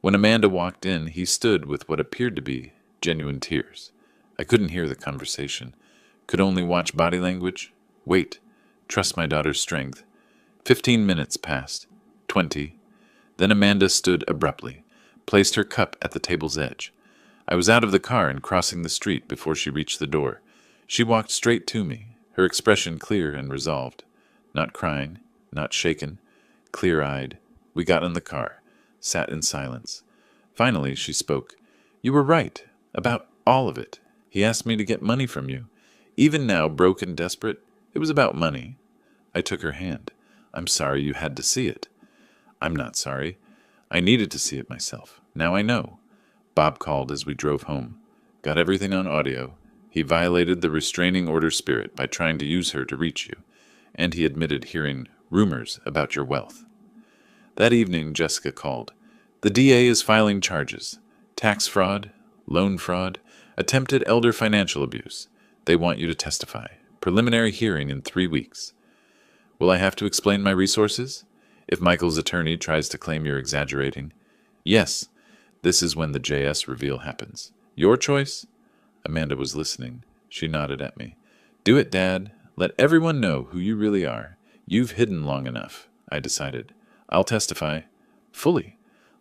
Speaker 1: When Amanda walked in, he stood with what appeared to be genuine tears. I couldn't hear the conversation. Could only watch body language. Wait. Trust my daughter's strength. 15 minutes passed. 20. Then Amanda stood abruptly, placed her cup at the table's edge. I was out of the car and crossing the street before she reached the door. She walked straight to me, her expression clear and resolved. Not crying, not shaken, clear-eyed. We got in the car, sat in silence. Finally, she spoke. You were right, about all of it. He asked me to get money from you. Even now, broke and desperate, it was about money. I took her hand. I'm sorry you had to see it. I'm not sorry. I needed to see it myself. Now I know. Bob called as we drove home. Got everything on audio. He violated the restraining order spirit by trying to use her to reach you, and he admitted hearing rumors about your wealth. That evening, Jessica called. The DA is filing charges. Tax fraud, loan fraud, attempted elder financial abuse. They want you to testify. Preliminary hearing in 3 weeks. Will I have to explain my resources? If Michael's attorney tries to claim you're exaggerating? Yes. This is when the JS reveal happens. Your choice? Amanda was listening. She nodded at me. Do it, Dad. Let everyone know who you really are. You've hidden long enough, I decided. I'll testify. Fully.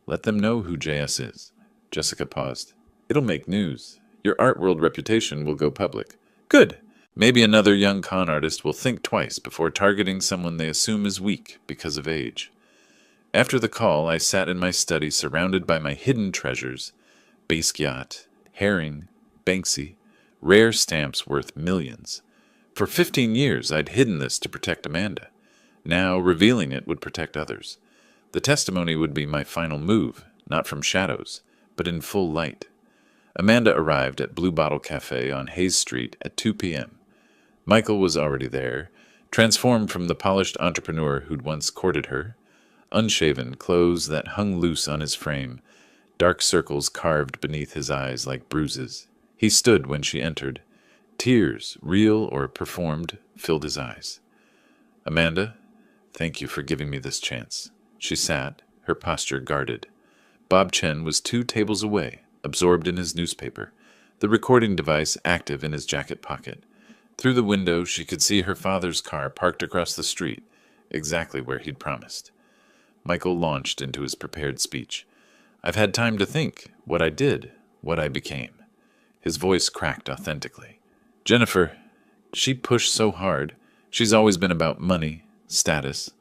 Speaker 1: Let them know who JS is. Jessica paused. It'll make news. Your art world reputation will go public. Good. Maybe another young con artist will think twice before targeting someone they assume is weak because of age. After the call, I sat in my study surrounded by my hidden treasures. Basquiat, Herring, Banksy, rare stamps worth millions. For 15 years, I'd hidden this to protect Amanda. Now, revealing it would protect others. The testimony would be my final move, not from shadows, but in full light. Amanda arrived at Blue Bottle Cafe on Hayes Street at 2 p.m. Michael was already there, transformed from the polished entrepreneur who'd once courted her. Unshaven, clothes that hung loose on his frame, dark circles carved beneath his eyes like bruises. He stood when she entered. Tears, real or performed, filled his eyes. Amanda, thank you for giving me this chance. She sat, her posture guarded. Bob Chen was 2 tables away, absorbed in his newspaper, the recording device active in his jacket pocket. Through the window, she could see her father's car parked across the street, exactly where he'd promised. Michael launched into his prepared speech. I've had time to think, what I did, what I became. His voice cracked authentically. Jennifer, she pushed so hard. She's always been about money, status.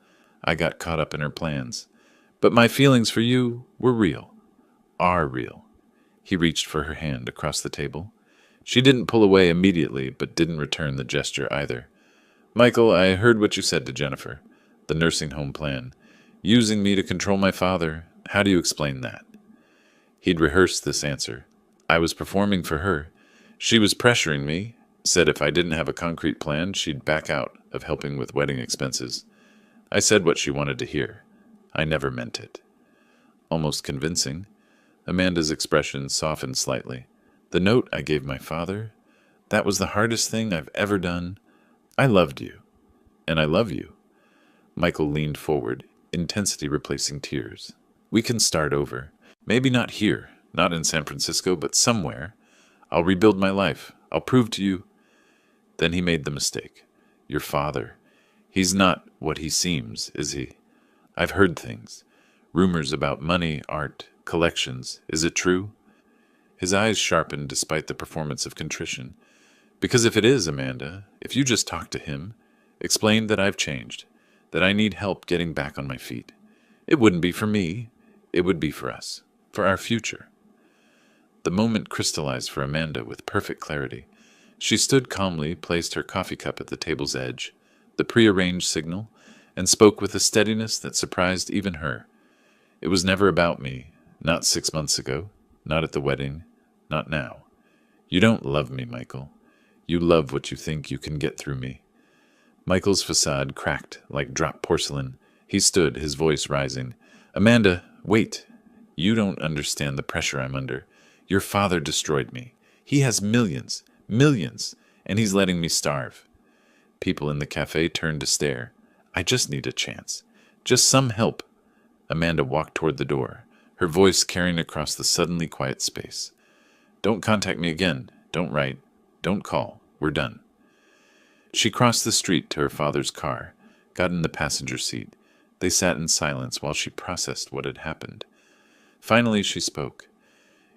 Speaker 1: I got caught up in her plans. But my feelings for you were real. Are real. He reached for her hand across the table. She didn't pull away immediately, but didn't return the gesture either. Michael, I heard what you said to Jennifer. The nursing home plan. Using me to control my father. How do you explain that? He'd rehearsed this answer. I was performing for her. She was pressuring me, said if I didn't have a concrete plan, she'd back out of helping with wedding expenses. I said what she wanted to hear. I never meant it. Almost convincing. Amanda's expression softened slightly. The note I gave my father, that was the hardest thing I've ever done. I loved you. And I love you. Michael leaned forward, intensity replacing tears. We can start over. Maybe not here, not in San Francisco, but somewhere. I'll rebuild my life. I'll prove to you. Then he made the mistake. Your father. He's not what he seems, is he? I've heard things. Rumors about money, art, collections. Is it true? His eyes sharpened despite the performance of contrition. Because if it is, Amanda, if you just talk to him, explain that I've changed, that I need help getting back on my feet. It wouldn't be for me. It would be for us, for our future. The moment crystallized for Amanda with perfect clarity. She stood calmly, placed her coffee cup at the table's edge, the prearranged signal, and spoke with a steadiness that surprised even her. It was never about me, not 6 months ago, not at the wedding, not now. You don't love me, Michael. You love what you think you can get through me. Michael's facade cracked like dropped porcelain. He stood, his voice rising. Amanda, wait. You don't understand the pressure I'm under. Your father destroyed me. He has millions, millions, and he's letting me starve. People in the cafe turned to stare. I just need a chance. Just some help. Amanda walked toward the door, her voice carrying across the suddenly quiet space. Don't contact me again. Don't write. Don't call. We're done. She crossed the street to her father's car, got in the passenger seat. They sat in silence while she processed what had happened. Finally, she spoke.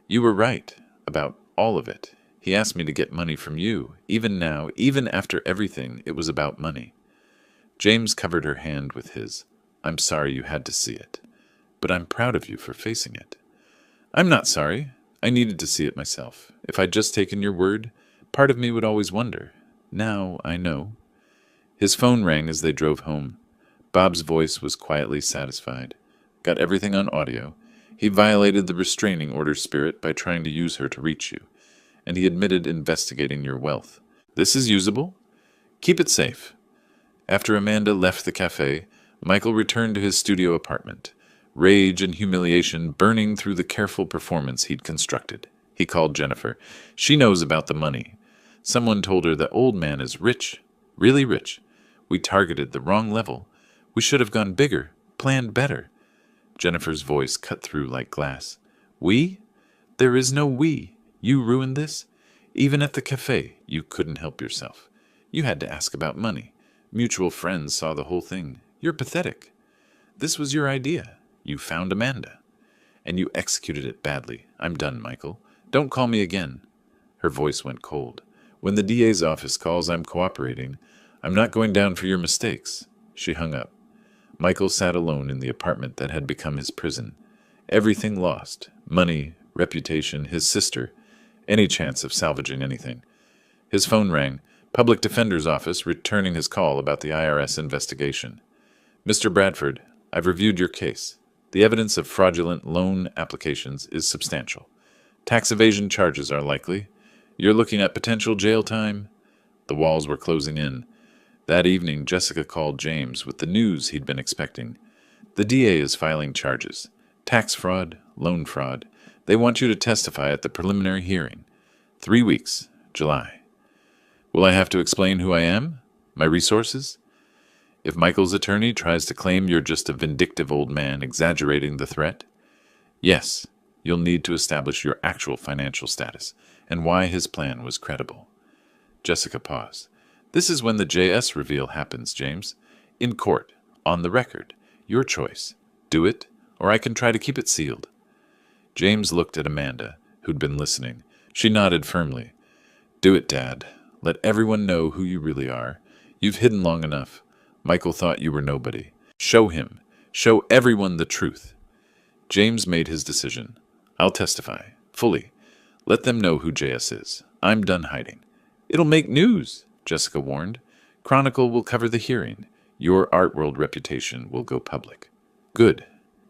Speaker 1: You were right about all of it. He asked me to get money from you. Even now, even after everything, it was about money. James covered her hand with his. I'm sorry you had to see it, but I'm proud of you for facing it. I'm not sorry. I needed to see it myself. If I'd just taken your word, part of me would always wonder. Now I know. His phone rang as they drove home. Bob's voice was quietly satisfied. Got everything on audio. He violated the restraining order spirit by trying to use her to reach you, and he admitted investigating your wealth. This is usable. Keep it safe. After Amanda left the cafe, Michael returned to his studio apartment, rage and humiliation burning through the careful performance he'd constructed. He called Jennifer. She knows about the money. Someone told her that old man is rich, really rich. We targeted the wrong level. We should have gone bigger, planned better. Jennifer's voice cut through like glass. We? There is no we. You ruined this? Even at the cafe, you couldn't help yourself. You had to ask about money. Mutual friends saw the whole thing. You're pathetic. This was your idea. You found Amanda. And you executed it badly. I'm done, Michael. Don't call me again. Her voice went cold. When the DA's office calls, I'm cooperating. I'm not going down for your mistakes. She hung up. Michael sat alone in the apartment that had become his prison. Everything lost. Money, reputation, his sister. Any chance of salvaging anything. His phone rang. Public Defender's Office returning his call about the IRS investigation. Mr. Bradford, I've reviewed your case. The evidence of fraudulent loan applications is substantial. Tax evasion charges are likely. You're looking at potential jail time. The walls were closing in. That evening, Jessica called James with the news he'd been expecting. The DA is filing charges. Tax fraud, loan fraud. They want you to testify at the preliminary hearing. 3 weeks, July. Will I have to explain who I am? My resources? If Michael's attorney tries to claim you're just a vindictive old man exaggerating the threat? Yes, you'll need to establish your actual financial status and why his plan was credible. Jessica paused. This is when the JS reveal happens, James. In court, on the record. Your choice. Do it, or I can try to keep it sealed. James looked at Amanda, who'd been listening. She nodded firmly. Do it, Dad. Let everyone know who you really are. You've hidden long enough. Michael thought you were nobody. Show him. Show everyone the truth. James made his decision. I'll testify. Fully. Let them know who JS is. I'm done hiding. It'll make news, Jessica warned. Chronicle will cover the hearing. Your art world reputation will go public. Good.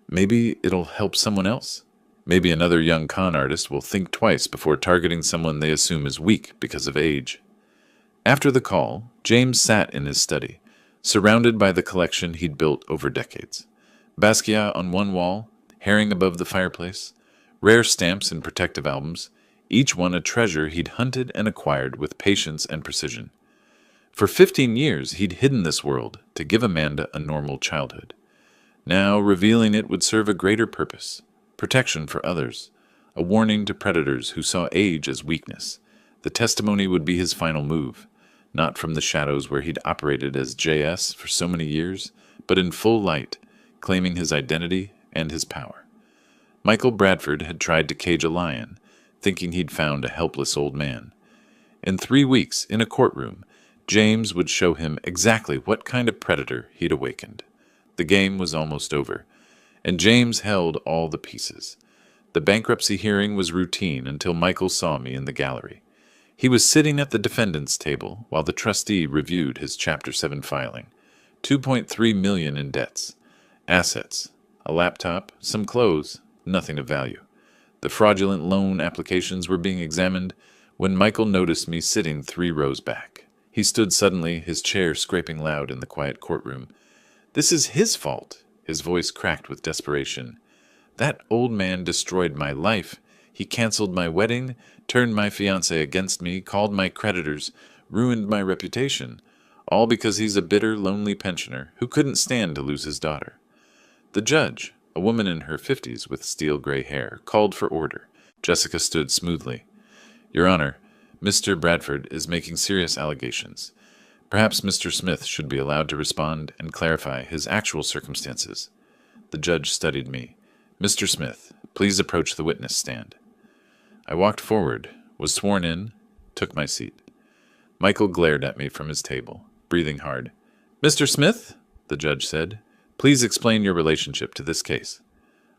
Speaker 1: Maybe it'll help someone else. Maybe another young con artist will think twice before targeting someone they assume is weak because of age. After the call, James sat in his study, surrounded by the collection he'd built over decades. Basquiat on one wall, herring above the fireplace, rare stamps and protective albums, each one a treasure he'd hunted and acquired with patience and precision. For 15 years, he'd hidden this world to give Amanda a normal childhood. Now, revealing it would serve a greater purpose, protection for others, a warning to predators who saw age as weakness. The testimony would be his final move, not from the shadows where he'd operated as JS for so many years, but in full light, claiming his identity and his power. Michael Bradford had tried to cage a lion, thinking he'd found a helpless old man. In 3 weeks, in a courtroom, James would show him exactly what kind of predator he'd awakened. The game was almost over, and James held all the pieces. The bankruptcy hearing was routine until Michael saw me in the gallery. He was sitting at the defendant's table while the trustee reviewed his Chapter 7 filing. $2.3 million in debts. Assets. A laptop, some clothes, nothing of value. The fraudulent loan applications were being examined when Michael noticed me sitting 3 rows back. He stood suddenly, his chair scraping loud in the quiet courtroom. This is his fault. His voice cracked with desperation. That old man destroyed my life. He canceled my wedding, turned my fiancée against me, called my creditors, ruined my reputation, all because he's a bitter, lonely pensioner who couldn't stand to lose his daughter. The judge, a woman in her 50s with steel-gray hair, called for order. Jessica stood smoothly. Your Honor, Mr. Bradford is making serious allegations. Perhaps Mr. Smith should be allowed to respond and clarify his actual circumstances. The judge studied me. Mr. Smith, please approach the witness stand. I walked forward, was sworn in, took my seat. Michael glared at me from his table, breathing hard. Mr. Smith, the judge said, please explain your relationship to this case.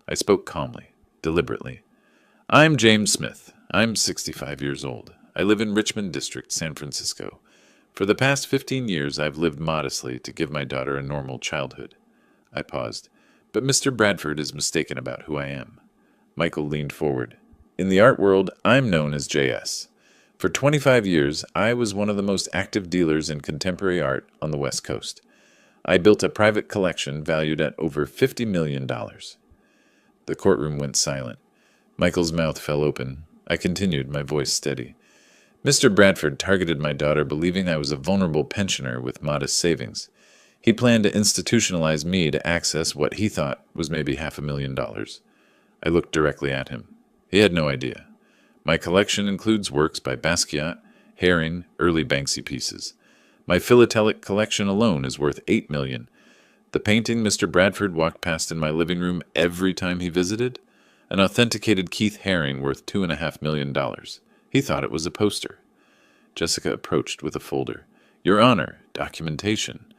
Speaker 1: I spoke calmly, deliberately. I'm James Smith. I'm 65 years old. I live in Richmond District, San Francisco. For the past 15 years, I've lived modestly to give my daughter a normal childhood. I paused. But Mr. Bradford is mistaken about who I am. Michael leaned forward. In the art world, I'm known as JS. For 25 years, I was one of the most active dealers in contemporary art on the West Coast. I built a private collection valued at over $50 million. The courtroom went silent. Michael's mouth fell open. I continued, my voice steady. Mr. Bradford targeted my daughter believing I was a vulnerable pensioner with modest savings. He planned to institutionalize me to access what he thought was maybe $500,000. I looked directly at him. He had no idea. My collection includes works by Basquiat, Haring, early Banksy pieces. My philatelic collection alone is worth $8 million. The painting Mr. Bradford walked past in my living room every time he visited? An authenticated Keith Haring worth $2.5 million. He thought it was a poster. Jessica approached with a folder. Your Honor, documentation.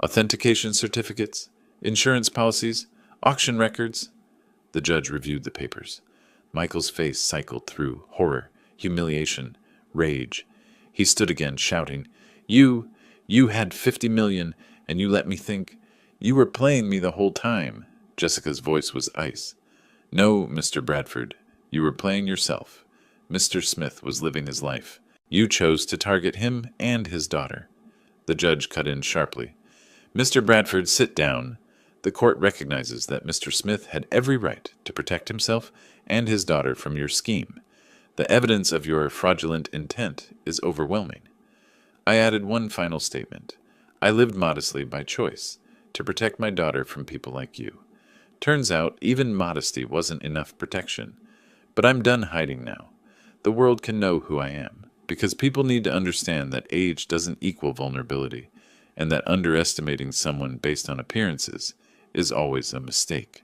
Speaker 1: Authentication certificates, insurance policies, auction records. The judge reviewed the papers. Michael's face cycled through horror, humiliation, rage. He stood again, shouting, You had $50 million, and you let me think. You were playing me the whole time. Jessica's voice was ice. No, Mr. Bradford, you were playing yourself. Mr. Smith was living his life. You chose to target him and his daughter. The judge cut in sharply. Mr. Bradford, sit down. The court recognizes that Mr. Smith had every right to protect himself and his daughter from your scheme. The evidence of your fraudulent intent is overwhelming. I added one final statement. I lived modestly by choice, to protect my daughter from people like you. Turns out, even modesty wasn't enough protection. But I'm done hiding now. The world can know who I am, because people need to understand that age doesn't equal vulnerability, and that underestimating someone based on appearances is always a mistake.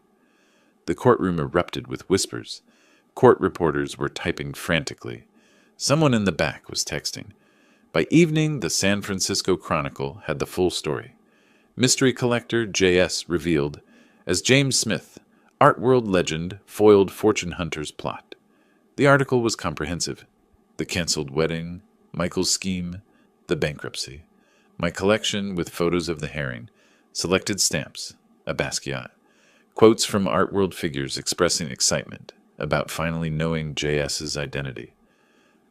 Speaker 1: The courtroom erupted with whispers. Court reporters were typing frantically. Someone in the back was texting. By evening, the San Francisco Chronicle had the full story. Mystery collector J.S. revealed as James Smith, art world legend, foiled fortune hunter's plot. The article was comprehensive. The canceled wedding, Michael's scheme, the bankruptcy. My collection with photos of the Haring, selected stamps, a Basquiat, quotes from art world figures expressing excitement about finally knowing J.S.'s identity.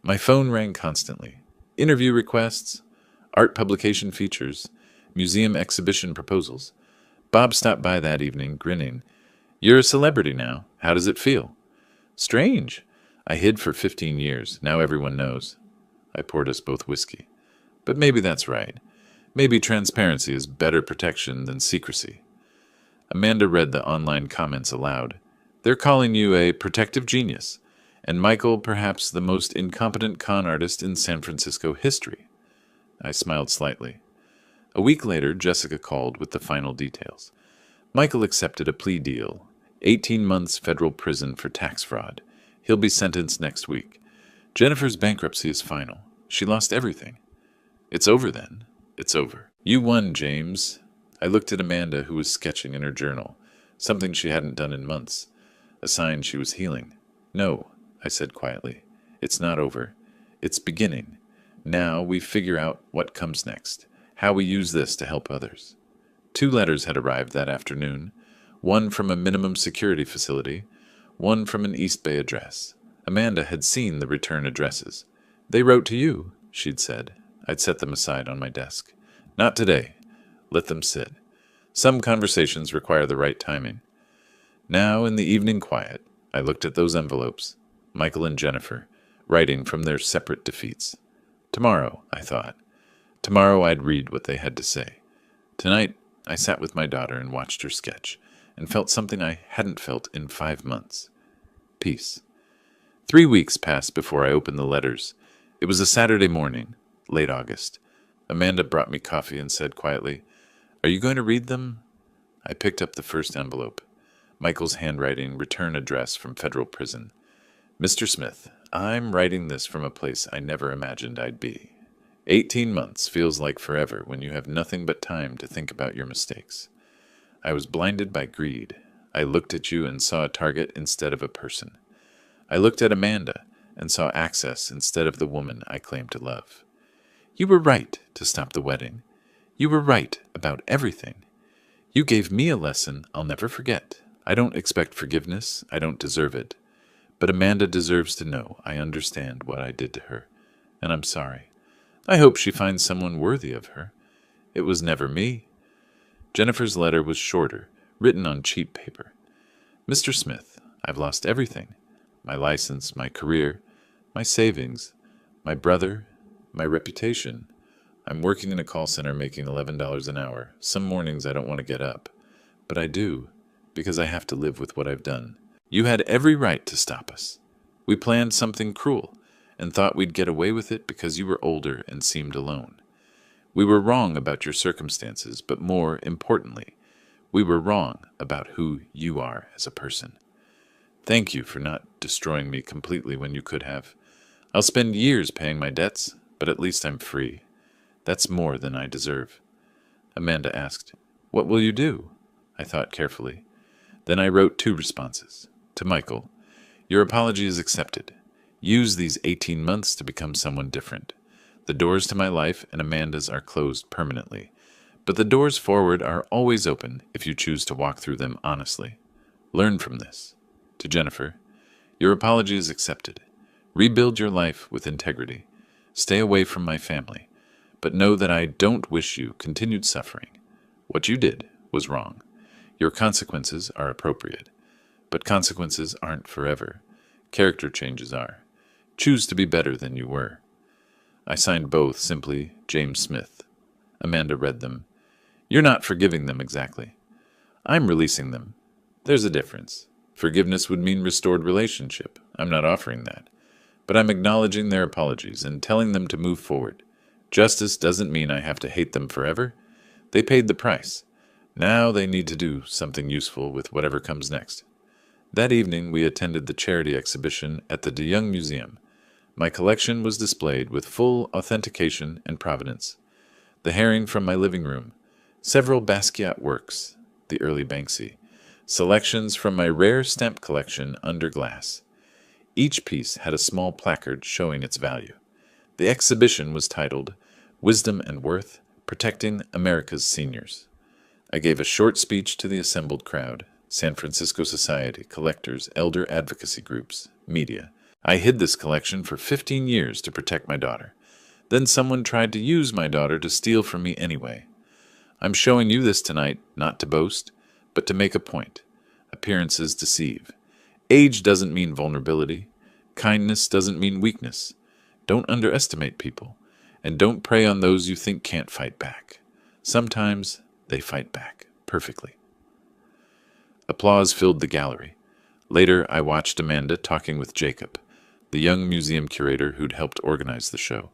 Speaker 1: My phone rang constantly. Interview requests, art publication features, museum exhibition proposals. Bob stopped by that evening, grinning. You're a celebrity now. How does it feel? Strange. I hid for 15 years. Now everyone knows. I poured us both whiskey. But maybe that's right. Maybe transparency is better protection than secrecy. Amanda read the online comments aloud. They're calling you a protective genius, and Michael perhaps the most incompetent con artist in San Francisco history. I smiled slightly. A week later, Jessica called with the final details. Michael accepted a plea deal, 18 months federal prison for tax fraud. He'll be sentenced next week. Jennifer's bankruptcy is final. She lost everything. It's over then. It's over. You won, James. I looked at Amanda, who was sketching in her journal, something she hadn't done in months, a sign she was healing. No, I said quietly. It's not over. It's beginning. Now we figure out what comes next, how we use this to help others. 2 letters had arrived that afternoon, one from a minimum security facility, one from an East Bay address. Amanda had seen the return addresses. They wrote to you, she'd said. I'd set them aside on my desk. Not today. Let them sit. Some conversations require the right timing. Now, in the evening quiet, I looked at those envelopes. Michael and Jennifer, writing from their separate defeats. Tomorrow, I thought. Tomorrow I'd read what they had to say. Tonight, I sat with my daughter and watched her sketch, and felt something I hadn't felt in 5 months. Peace. 3 weeks passed before I opened the letters. It was a Saturday morning, late August. Amanda brought me coffee and said quietly, "Are you going to read them?" I picked up the first envelope. Michael's handwriting, return address from federal prison. "Mr. Smith, I'm writing this from a place I never imagined I'd be. 18 months feels like forever when you have nothing but time to think about your mistakes. I was blinded by greed. I looked at you and saw a target instead of a person. I looked at Amanda and saw access instead of the woman I claimed to love. You were right to stop the wedding. You were right about everything. You gave me a lesson I'll never forget. I don't expect forgiveness. I don't deserve it. But Amanda deserves to know I understand what I did to her, and I'm sorry. I hope she finds someone worthy of her. It was never me." Jennifer's letter was shorter, written on cheap paper. "Mr. Smith, I've lost everything. My license, my career, my savings, my brother, my reputation. I'm working in a call center making $11 an hour. Some mornings I don't want to get up. But I do, because I have to live with what I've done. You had every right to stop us. We planned something cruel and thought we'd get away with it because you were older and seemed alone. We were wrong about your circumstances, but more importantly, we were wrong about who you are as a person. Thank you for not destroying me completely when you could have. I'll spend years paying my debts, but at least I'm free. That's more than I deserve." Amanda asked, "What will you do?" I thought carefully. Then I wrote 2 responses. To Michael, "Your apology is accepted. Use these 18 months to become someone different. The doors to my life and Amanda's are closed permanently, but the doors forward are always open if you choose to walk through them honestly. Learn from this." To Jennifer, "Your apology is accepted. Rebuild your life with integrity. Stay away from my family, but know that I don't wish you continued suffering. What you did was wrong. Your consequences are appropriate, but consequences aren't forever. Character changes are. Choose to be better than you were." I signed both simply James Smith. Amanda read them. "You're not forgiving them exactly. I'm releasing them. There's a difference. Forgiveness would mean restored relationship. I'm not offering that. But I'm acknowledging their apologies and telling them to move forward. Justice doesn't mean I have to hate them forever. They paid the price. Now they need to do something useful with whatever comes next." That evening we attended the charity exhibition at the De Young Museum. My collection was displayed with full authentication and provenance. The herring from my living room, several Basquiat works, the early Banksy, selections from my rare stamp collection under glass. Each piece had a small placard showing its value. The exhibition was titled "Wisdom and Worth, Protecting America's Seniors." I gave a short speech to the assembled crowd, San Francisco Society, collectors, elder advocacy groups, media. I hid this collection for 15 years to protect my daughter. Then someone tried to use my daughter to steal from me anyway. I'm showing you this tonight, not to boast, but to make a point. Appearances deceive. Age doesn't mean vulnerability. Kindness doesn't mean weakness. Don't underestimate people, and don't prey on those you think can't fight back. Sometimes they fight back perfectly. Applause filled the gallery. Later, I watched Amanda talking with Jacob, the young museum curator who'd helped organize the show.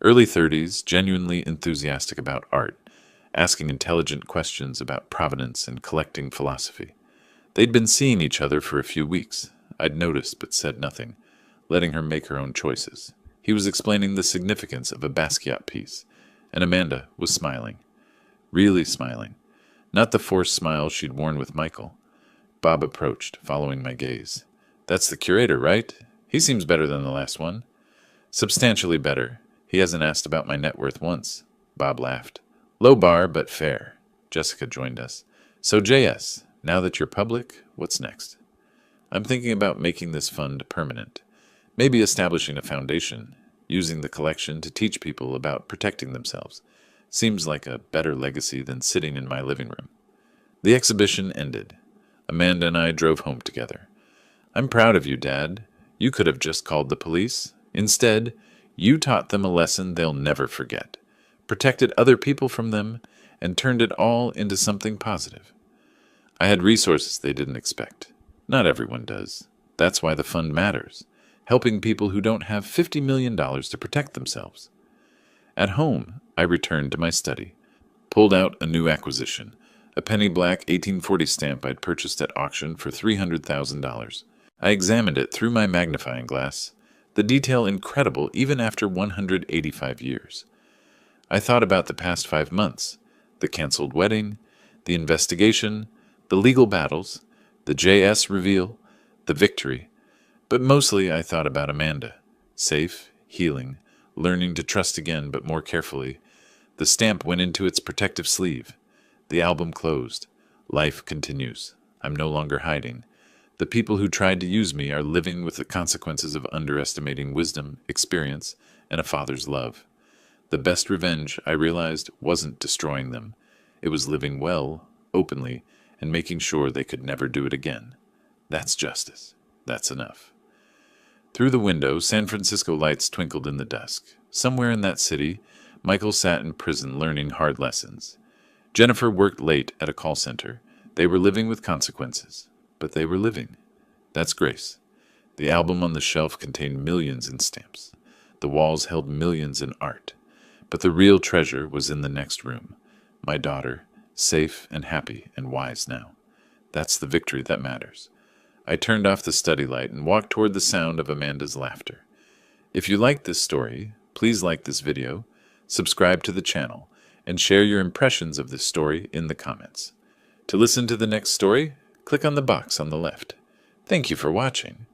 Speaker 1: Early 30s, genuinely enthusiastic about art, asking intelligent questions about provenance and collecting philosophy. They'd been seeing each other for a few weeks. I'd noticed but said nothing, letting her make her own choices. He was explaining the significance of a Basquiat piece, and Amanda was smiling. Really smiling. Not the forced smile she'd worn with Michael. Bob approached, following my gaze. "That's the curator, right? He seems better than the last one." "Substantially better. He hasn't asked about my net worth once." Bob laughed. "Low bar, but fair." Jessica joined us. "So, JS, now that you're public, what's next?" "I'm thinking about making this fund permanent. Maybe establishing a foundation, using the collection to teach people about protecting themselves. Seems like a better legacy than sitting in my living room." The exhibition ended. Amanda and I drove home together. "I'm proud of you, Dad. You could have just called the police. Instead, you taught them a lesson they'll never forget, protected other people from them, and turned it all into something positive. I had resources they didn't expect. Not everyone does. That's why the fund matters, helping people who don't have $50 million to protect themselves. At home, I returned to my study, pulled out a new acquisition, a penny black 1840 stamp I'd purchased at auction for $300,000. I examined it through my magnifying glass, the detail incredible even after 185 years. I thought about the past 5 months, the canceled wedding, the investigation, the legal battles, the JS reveal, the victory, but mostly I thought about Amanda, safe, healing, learning to trust again but more carefully. The stamp went into its protective sleeve. The album closed. Life continues. I'm no longer hiding. The people who tried to use me are living with the consequences of underestimating wisdom, experience, and a father's love. The best revenge, I realized, wasn't destroying them. It was living well, openly, and making sure they could never do it again. That's justice. That's enough. Through the window, San Francisco lights twinkled in the dusk. Somewhere in that city, Michael sat in prison learning hard lessons. Jennifer worked late at a call center. They were living with consequences, but they were living. That's grace. The album on the shelf contained millions in stamps. The walls held millions in art. But the real treasure was in the next room. My daughter, safe and happy and wise now. That's the victory that matters. I turned off the study light and walked toward the sound of Amanda's laughter. If you liked this story, please like this video, subscribe to the channel, and share your impressions of this story in the comments. To listen to the next story, click on the box on the left. Thank you for watching.